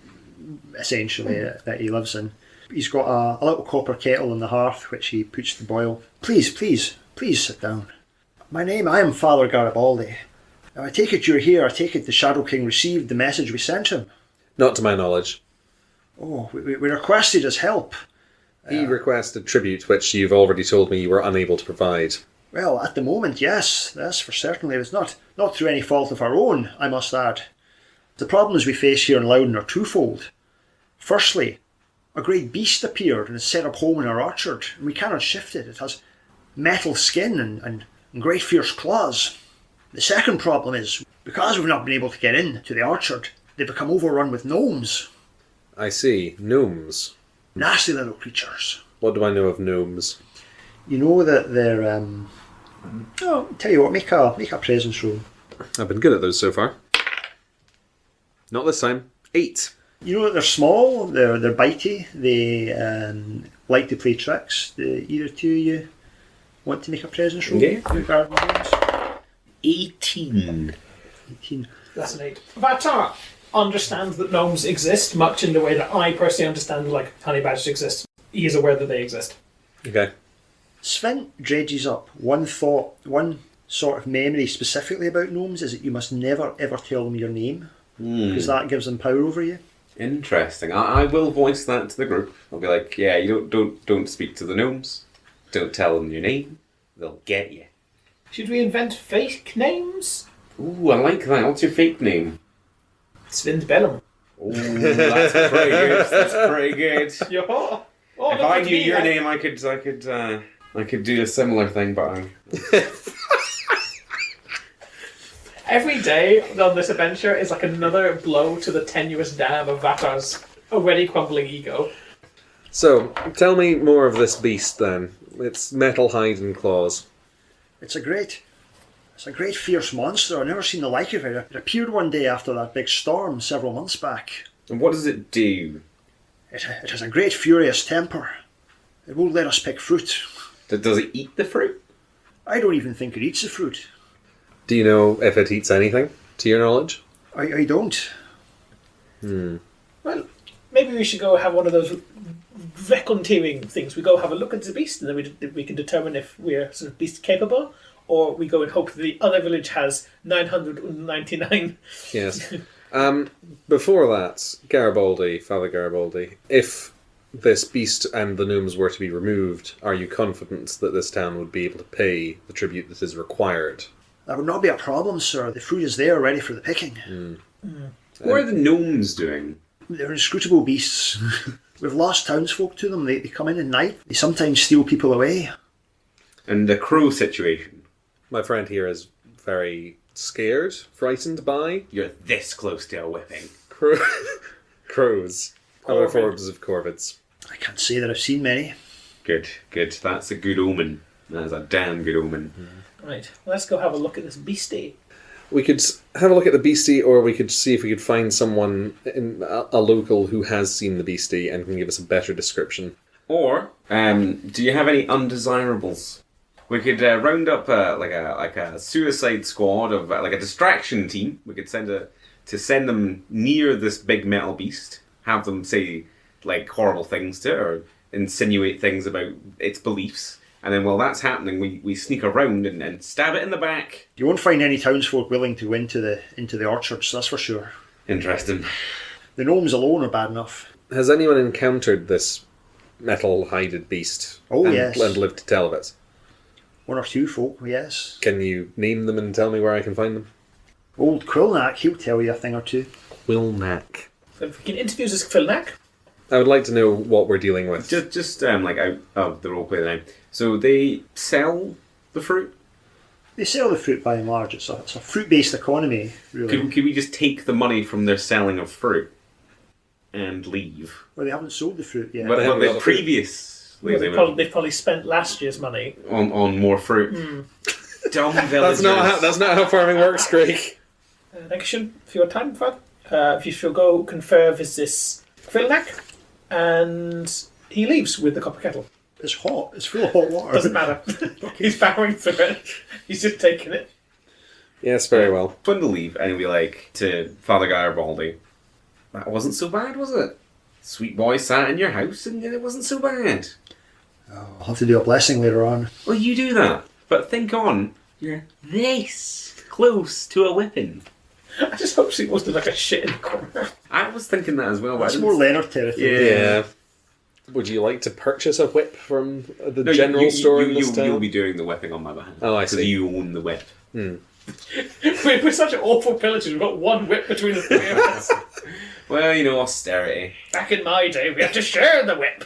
essentially, that he lives in. He's got a little copper kettle on the hearth, which he puts to boil. Please sit down. I am Father Garibaldi. Now, I take it you're here. I take it the Shadow King received the message we sent him. Not to my knowledge. Oh, we requested his help. He requested tribute, which you've already told me you were unable to provide. Well, at the moment, yes, for certainly. It's not through any fault of our own, I must add. The problems we face here in Loudon are twofold. Firstly, a great beast appeared and has set up home in our orchard, and we cannot shift it. It has metal skin and great fierce claws. The second problem is, because we've not been able to get in to the orchard, they've become overrun with gnomes. I see. Gnomes. Nasty little creatures. What do I know of gnomes? You know that they're... tell you what, make a presence roll. I've been good at those so far. Not this time. 8. You know that they're small, they're bitey, they like to play tricks. Either two of you want to make a presence roll? Yeah. Regarding games? 18. 18. That's an 8. Vatar understands that gnomes exist, much in the way that I personally understand, like, honey badgers exist. He is aware that they exist. Okay. Sven dredges up one thought, one sort of memory specifically about gnomes is that you must never ever tell them your name, because that gives them power over you. Interesting. I will voice that to the group. I'll be like, yeah, you don't speak to the gnomes. Don't tell them your name. They'll get you. Should we invent fake names? Ooh, I like that. What's your fake name? Svind Bellum. Ooh, that's pretty good. That's pretty good. Yeah. Oh, Oh, if look I at knew me, your name, I could do a similar thing, but Every day on this adventure is like another blow to the tenuous dam of Vatar's already crumbling ego. So, tell me more of this beast then. It's metal hide and claws. It's a great fierce monster. I've never seen the like of it. It appeared one day after that big storm several months back. and what does it do? It has a great furious temper. It won't let us pick fruit. Does it eat the fruit? I don't even think it eats the fruit. Do you know if it eats anything, to your knowledge? I don't. Well, maybe we should go have one of those reconteering things. We go have a look at the beast, and then we can determine if we're sort of beast capable, or we go and hope that the other village has 999. Yes. Before that, Garibaldi, Father Garibaldi, if this beast and the gnomes were to be removed, are you confident that this town would be able to pay the tribute that is required? That would not be a problem, sir. The fruit is there, ready for the picking. What are the gnomes doing? They're inscrutable beasts. We've lost townsfolk to them. They come in at night. They sometimes steal people away. And the crow situation? My friend here is very scared, frightened by You're this close to a whipping. crows. Other forms of corvids. I can't say that I've seen many. Good. That's a good omen. That's a damn good omen. Right, let's go have a look at this beastie. We could have a look at the beastie, or we could see if we could find someone, a local who has seen the beastie and can give us a better description. Or, do you have any undesirables? We could round up like a suicide squad of like a distraction team. We could send them near this big metal beast. Have them say like horrible things to it, or insinuate things about its beliefs. And then while that's happening, we sneak around and stab it in the back. You won't find any townsfolk willing to go into the orchards, that's for sure. Interesting. The gnomes alone are bad enough. Has anyone encountered this metal-hided beast? Oh, and yes. lived to tell of it? One or two folk, yes. Can you name them and tell me where I can find them? Old Quillnack, he'll tell you a thing or two. Quillnack. So if we can interview this Quillnack. I would like to know what we're dealing with. Just like out of the roleplay now. So they sell the fruit. They sell the fruit by and large. It's a fruit-based economy, really. Could we just take the money from their selling of fruit and leave? Well, they haven't sold the fruit yet. But haven't got the the fruit. previous Well, they've probably spent last year's money. on more fruit. Dumb villagers. That's not how farming works, Craig. Thank you for your time, Fred. If you shall go confer with this Quillnack, and he leaves with the copper kettle. It's hot. It's full of hot water. Doesn't matter. He's powering through it. He's just taking it. Yes, very well. Fun to leave, and we like to Father Garibaldi. That wasn't so bad, was it? Sweet boy sat in your house, and it wasn't so bad. I'll have to do a blessing later on. Well, you do that, but think on. You're this close to a whipping. I just hope she wasn't like a shit in the corner. I was thinking that as well. But It's more Leonard territory. Yeah. Would you like to purchase a whip from the general store in this town? You'll be doing the whipping on my behalf. Oh, I Because see. you own the whip. We're such awful pillagers. We've got one whip between the three of us. Well, austerity. Back in my day, we had to share the whip.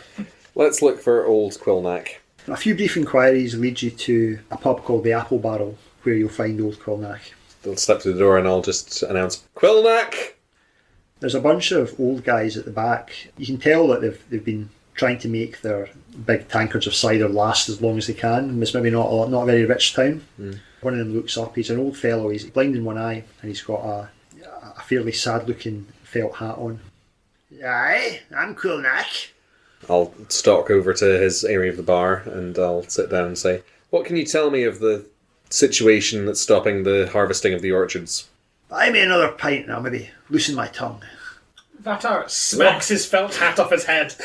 Let's look for old Quillnack. A few brief inquiries lead you to a pub called the Apple Barrel, where you'll find old Quillnack. They'll step to the door and I'll just announce, Quillnack! There's a bunch of old guys at the back. You can tell that they've been trying to make their big tankards of cider last as long as they can. It's maybe not a very rich town. One of them looks up. He's an old fellow. He's blind in one eye, and he's got a fairly sad-looking felt hat on. Aye, I'm Quillnack. I'll stalk over to his area of the bar and I'll sit down and say, what can you tell me of the situation that's stopping the harvesting of the orchards? Buy me another pint and I'll maybe loosen my tongue. Vatar smacks his felt hat off his head.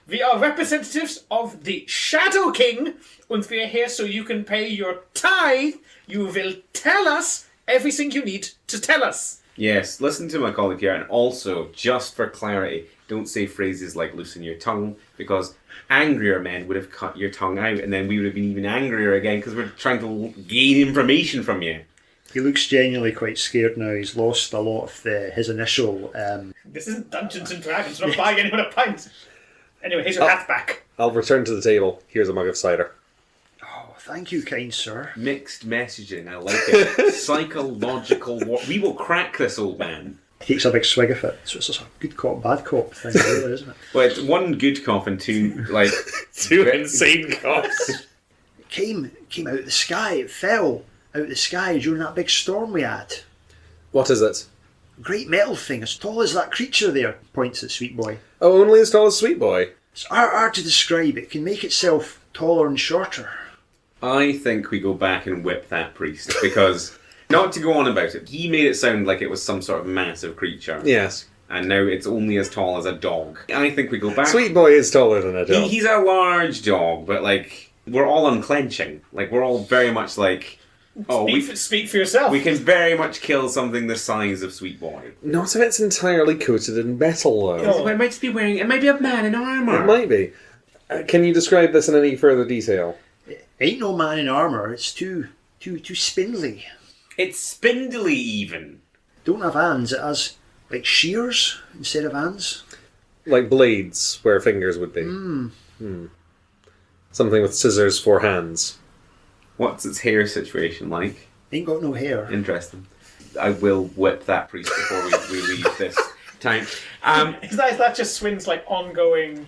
We are representatives of the Shadow King, and we are here so you can pay your tithe. You will tell us everything you need to tell us. Yes, listen to my colleague here, and also, just for clarity, don't say phrases like loosen your tongue, because angrier men would have cut your tongue out, and then we would have been even angrier again, because we're trying to gain information from you. He looks genuinely quite scared now. He's lost a lot of his initial... This isn't Dungeons and Dragons. We're not buying anyone a pint. Anyway, here's your hat back. I'll return to the table. Here's a mug of cider. Oh, thank you, kind sir. Mixed messaging, I like it. Psychological war. We will crack this, old man. Takes a big swig of it. So it's just a good cop, bad cop thing, really, isn't it? Well, it's one good cough and two, like... Two insane coughs. It came out of the sky. It fell out of the sky during that big storm we had. What is it? A great metal thing, as tall as that creature there, points at Sweet Boy. Oh, only as tall as Sweet Boy. It's hard to describe. It can make itself taller and shorter. I think we go back and whip that priest, because... Not to go on about it, he made it sound like it was some sort of massive creature. Yes. And now it's only as tall as a dog. I think we go back... Sweet Boy is taller than a dog. He's a large dog, but, like, we're all unclenching. Like, we're all very much like... Oh, Speak for yourself. we can very much kill something the size of Sweet Boy. Not if it's entirely coated in metal, though. Well, it might just be wearing... It might be a man in armour. It might be. Can you describe this in any further detail? It ain't no man in armour. It's too spindly. It's spindly, even. Don't have hands. It has, like, shears instead of hands. Like blades, where fingers would be. Something with scissors for hands. What's its hair situation like? Ain't got no hair. Interesting. I will whip that priest before we leave this time. Is that just Swin's, like, ongoing...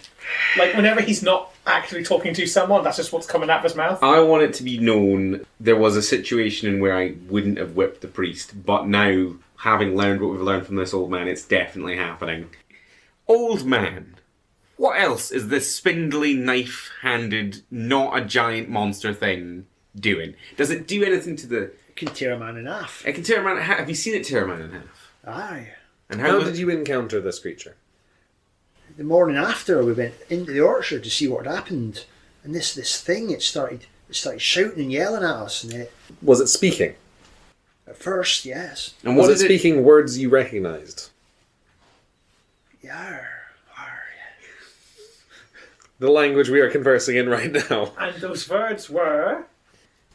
Like, whenever he's not actually talking to someone, that's just what's coming out of his mouth? I want it to be known there was a situation in where I wouldn't have whipped the priest, but now, having learned what we've learned from this old man, it's definitely happening. Old man, what else is this spindly, knife-handed, not a giant monster thing doing? Does it do anything to the... It can tear a man in half. It can tear a man in half. Have you seen it tear a man in half? Aye. And How did you encounter this creature? The morning after, we went into the orchard to see what had happened, and this thing, it started shouting and yelling at us. And Was it speaking? at first, yes, And Was what it is it? speaking words you recognised? yar, The language we are conversing in right now. And those words were...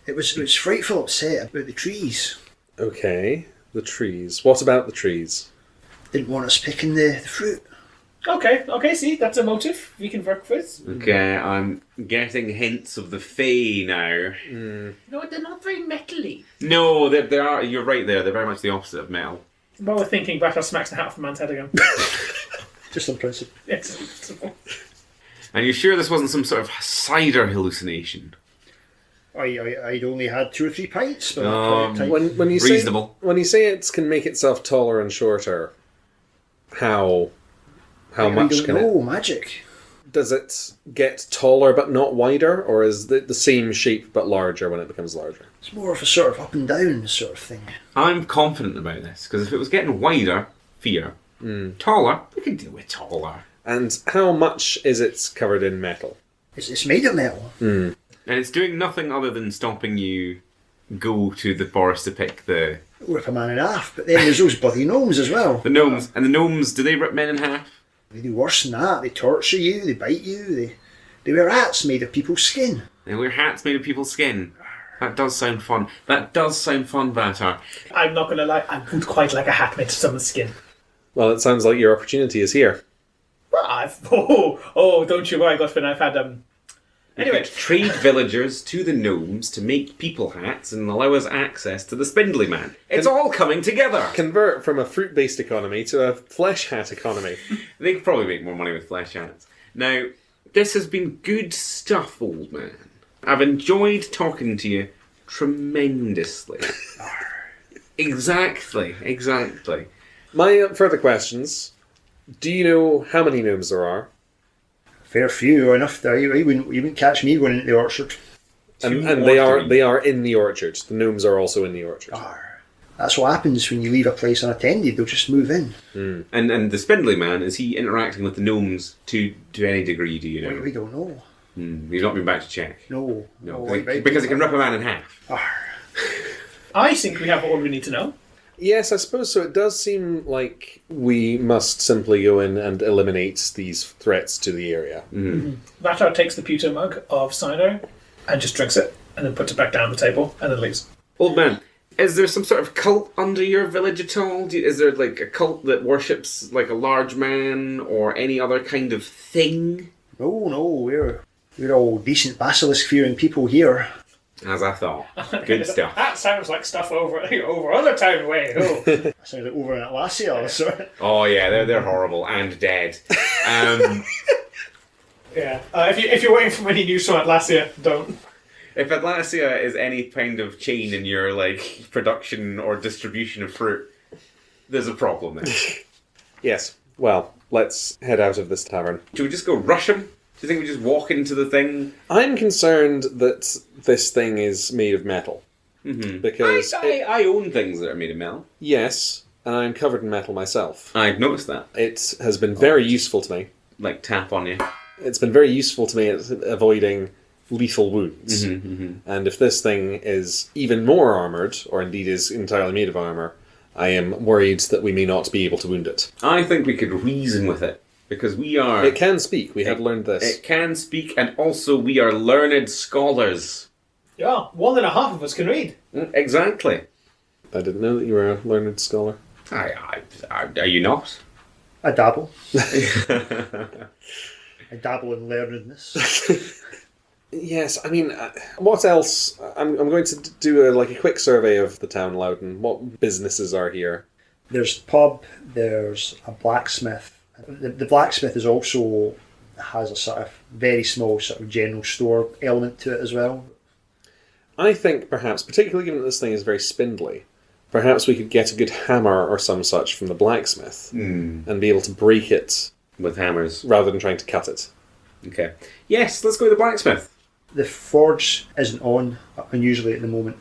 It was frightful upset about the trees. Okay, the trees. What about the trees? Didn't want us picking the fruit. Okay, see, that's a motive we can work with. Okay, I'm getting hints of the Fae now. No, they're not very metally. No, they are. You're right there. They're very much the opposite of metal. While we're thinking, Batter smacks the hat off the man's head again. Just on principle. Yes. And you're sure this wasn't some sort of cider hallucination? I'd only had 2 or 3 pints. But When you Reasonable. Say, when you say it can make itself taller and shorter, how much we don't can know, it? magic. Does it get taller but not wider, or is it the same shape but larger when it becomes larger? It's more of a sort of up and down sort of thing. I'm confident about this, because if it was getting wider, fear. Taller, we can deal with taller. And how much is it covered in metal? It's made of metal. And it's doing nothing other than stopping you go to the forest to pick the Rip a man in half. But then there's those bloody gnomes as well. gnomes. And the gnomes, do they rip men in half? They do worse than that. They torture you, they bite you, they wear hats made of people's skin. They wear hats made of people's skin. That does sound fun. That does sound fun, Vatar. I'm not going to lie, I would quite like a hat made of someone's skin. Well, it sounds like your opportunity is here. Well, don't you worry, Godfrey, I've had Anyway, Trade villagers to the gnomes to make people hats and allow us access to the spindly man. It's all coming together. Convert from a fruit-based economy to a flesh hat economy. They could probably make more money with flesh hats. Now, this has been good stuff, old man. I've enjoyed talking to you tremendously. Exactly. My further questions. Do you know how many gnomes there are? Fair few, enough that you wouldn't catch me going into the orchard. And Two they or are three. they are in the orchard. The gnomes are also in the orchard. That's what happens when you leave a place unattended. They'll just move in. And the spindly man, is he interacting with the gnomes to any degree, do you know? We don't know. You've not been back to check? No. Because it can rip a man in half. I think we have all we need to know. Yes, I suppose so. It does seem like we must simply go in and eliminate these threats to the area. Vatar takes the pewter mug of cider and just drinks it, and then puts it back down on the table, and then leaves. Old man, is there some sort of cult under your village at all? Is there like a cult that worships like a large man or any other kind of thing? No, we're all decent basilisk-fearing people here. As I thought. Good stuff. That sounds like stuff over other town way. Oh. That sounds like over in Atlasia. So. Oh yeah, they're horrible and dead. Yeah. If you're waiting for any news from Atlasia, don't. If Atlasia is any kind of chain in your like production or distribution of fruit, there's a problem there. Yes. Well, let's head out of this tavern. Should we just go rush him? Do you think we just walk into the thing? I'm concerned that this thing is made of metal. Mm-hmm. Because I own things that are made of metal. yes, and I'm covered in metal myself. I've noticed that. It has been very useful to me. Like tap on you. It's been very useful to me at avoiding lethal wounds. Mm-hmm, mm-hmm. And if this thing is even more armoured, or indeed is entirely made of armour, I am worried that we may not be able to wound it. I think we could reason with it. Because we are... It can speak, we have learned this. It can speak, and also we are learned scholars. Yeah, 1.5 of us can read. Exactly. I didn't know that you were a learned scholar. Are you not? I dabble. I dabble in learnedness. Yes, I mean, what else? I'm going to do a quick survey of the town, Loudon. What businesses are here? There's a pub, there's a blacksmith. The blacksmith is also has a sort of very small sort of general store element to it as well. I think perhaps, particularly given that this thing is very spindly, perhaps we could get a good hammer or some such from the blacksmith and be able to break it With hammers. rather than trying to cut it. Okay. Yes, let's go to the blacksmith. The forge isn't on, unusually at the moment.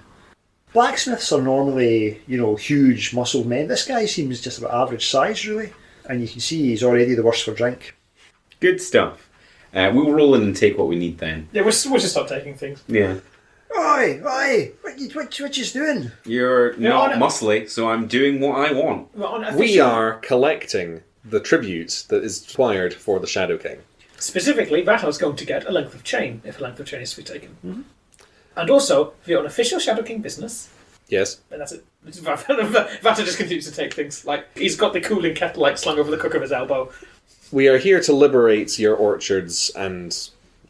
Blacksmiths are normally, huge muscled men. This guy seems just about average size, really. And you can see he's already the worse for drink. Good stuff. We'll roll in and take what we need then. Yeah, we'll just stop taking things. Yeah. Oi! What you doing? You're not on muscly, so I'm doing what I want. We are collecting the tribute that is required for the Shadow King. Specifically, Vatar's going to get a length of chain, if a length of chain is to be taken. Mm-hmm. And also, if you're an official Shadow King business, Yes. then that's it. Vatar just continues to take things. Like, he's got the cooling kettle slung over the crook of his elbow. We are here to liberate your orchards and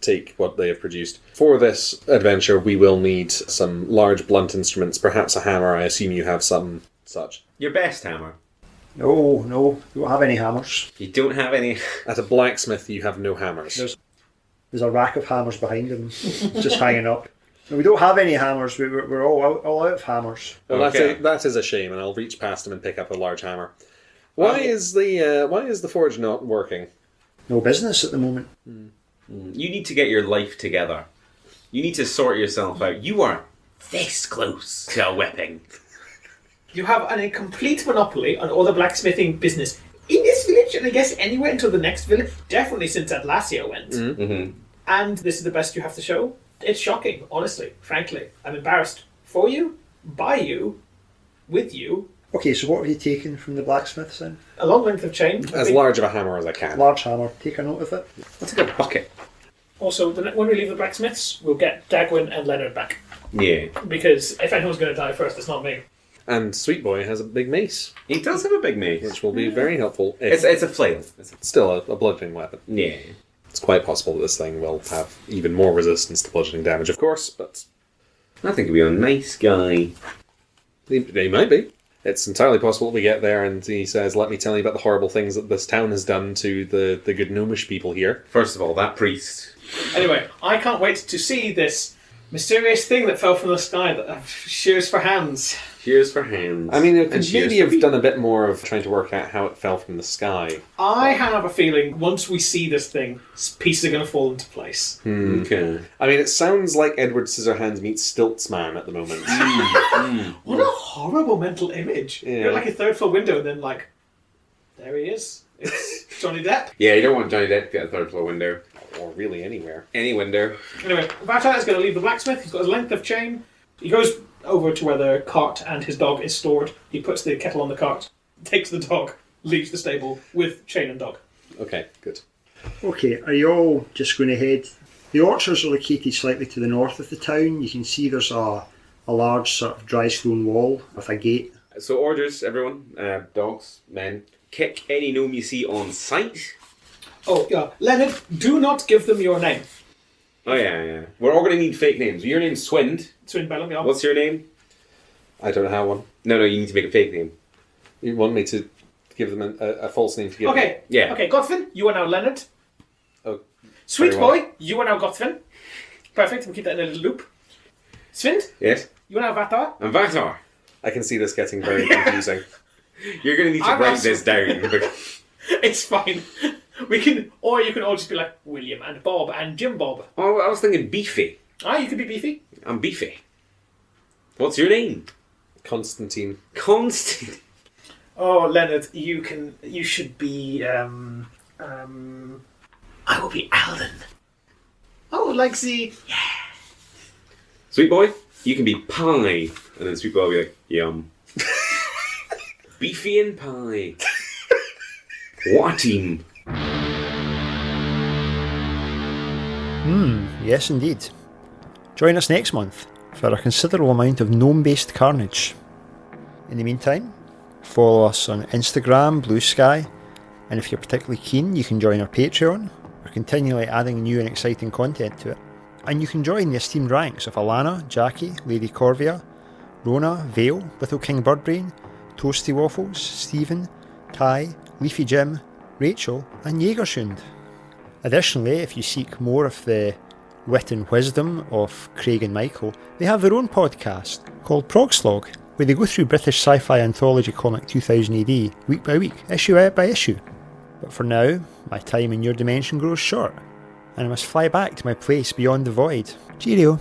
take what they have produced. For this adventure, we will need some large blunt instruments, perhaps a hammer. I assume you have some such. Your best hammer. No, we don't have any hammers. You don't have any... At a blacksmith, you have no hammers. There's a rack of hammers behind him, just hanging up. No, we don't have any hammers. We're all out of hammers. Well, Okay. that is a shame, and I'll reach past him and pick up a large hammer. Why is the forge not working? No business at the moment. You need to get your life together. You need to sort yourself out. You are this close to a whipping. You have a complete monopoly on all the blacksmithing business in this village, and I guess anywhere until the next village. Definitely since Atlasia went. Mm-hmm. And this is the best you have to show. It's shocking, honestly, frankly. I'm embarrassed for you, by you, with you. Okay, so what have you taken from the blacksmiths then? A long length of chain. As large of a hammer as I can. Large hammer. Take a note of it. Let's take a bucket. Also, when we leave the blacksmiths, we'll get Dagwin and Leonard back. Yeah. Because if anyone's going to die first, it's not me. And Sweet Boy has a big mace, He does have a big mace. which will be very helpful. If It's a flail. still a bludgeoning weapon. Yeah. It's quite possible that this thing will have even more resistance to bludgeoning damage, of course, but I think he'll be a nice guy. he might be. It's entirely possible that we get there and he says, "Let me tell you about the horrible things that this town has done to the good gnomish people here." First of all, that priest. Anyway, I can't wait to see this mysterious thing that fell from the sky that shears for hands. Cheers for hands. I mean, it And could cheers maybe for have done a bit more of trying to work out how it fell from the sky. I have a feeling once we see this thing, pieces are going to fall into place. Okay. I mean, it sounds like Edward Scissorhands meets Stiltsman at the moment. What a horrible mental image. Yeah. You're like a third floor window and then there he is. It's Johnny Depp. Yeah, you don't want Johnny Depp to get a third floor window. Or really anywhere. Any window. Anyway, Vatar is going to leave the blacksmith. He's got his length of chain. He goes over to where the cart and his dog is stored. He puts the kettle on the cart, takes the dog, leaves the stable with chain and dog. Okay, good. Okay, are you all just going to head? The orchards are located slightly to the north of the town. You can see there's a large sort of dry stone wall with a gate. So orders, everyone. Dogs, men. Kick any gnome you see on sight. Oh, yeah. Leonard, do not give them your name. Oh, yeah. We're all going to need fake names. Your name's Swind. Swin Bellum, yeah. What's your name? I don't have one. No, you need to make a fake name. You want me to give them a false name to give Okay. them? Yeah. Okay, Gothvin, you are now Leonard. Oh, Sweet very well. boy, you are now Gothvin. Perfect, we'll keep that in a little loop. Svind, Yes? you are now Vatar. And Vatar. I can see this getting very confusing. You're going to need to I'm write also- this down. It's fine. We can, or you can all just be like William and Bob and Jim Bob. Oh, I was thinking Beefy. You could be Beefy. I'm Beefy. What's your name? Constantine. Constant. Oh, Leonard, you should be, I will be Alden. oh, like the, Sweet boy, you can be Pie. And then Sweet boy will be like, yum. Beefy and Pie. What a team. Yes, indeed. Join us next month for a considerable amount of gnome-based carnage. In the meantime, follow us on Instagram, Blue Sky, and if you're particularly keen, you can join our Patreon. We're continually adding new and exciting content to it. And you can join the esteemed ranks of Alana, Jackie, Lady Corvia, Rona, Vale, Little King Birdbrain, Toasty Waffles, Stephen, Ty, Leafy Jim, Rachel, and Jägershund. Additionally, if you seek more of the wit and wisdom of Craig and Michael, they have their own podcast called Progslog, where they go through British sci-fi anthology comic 2000 AD, week by week, issue by issue. But for now, my time in your dimension grows short, and I must fly back to my place beyond the void. Cheerio.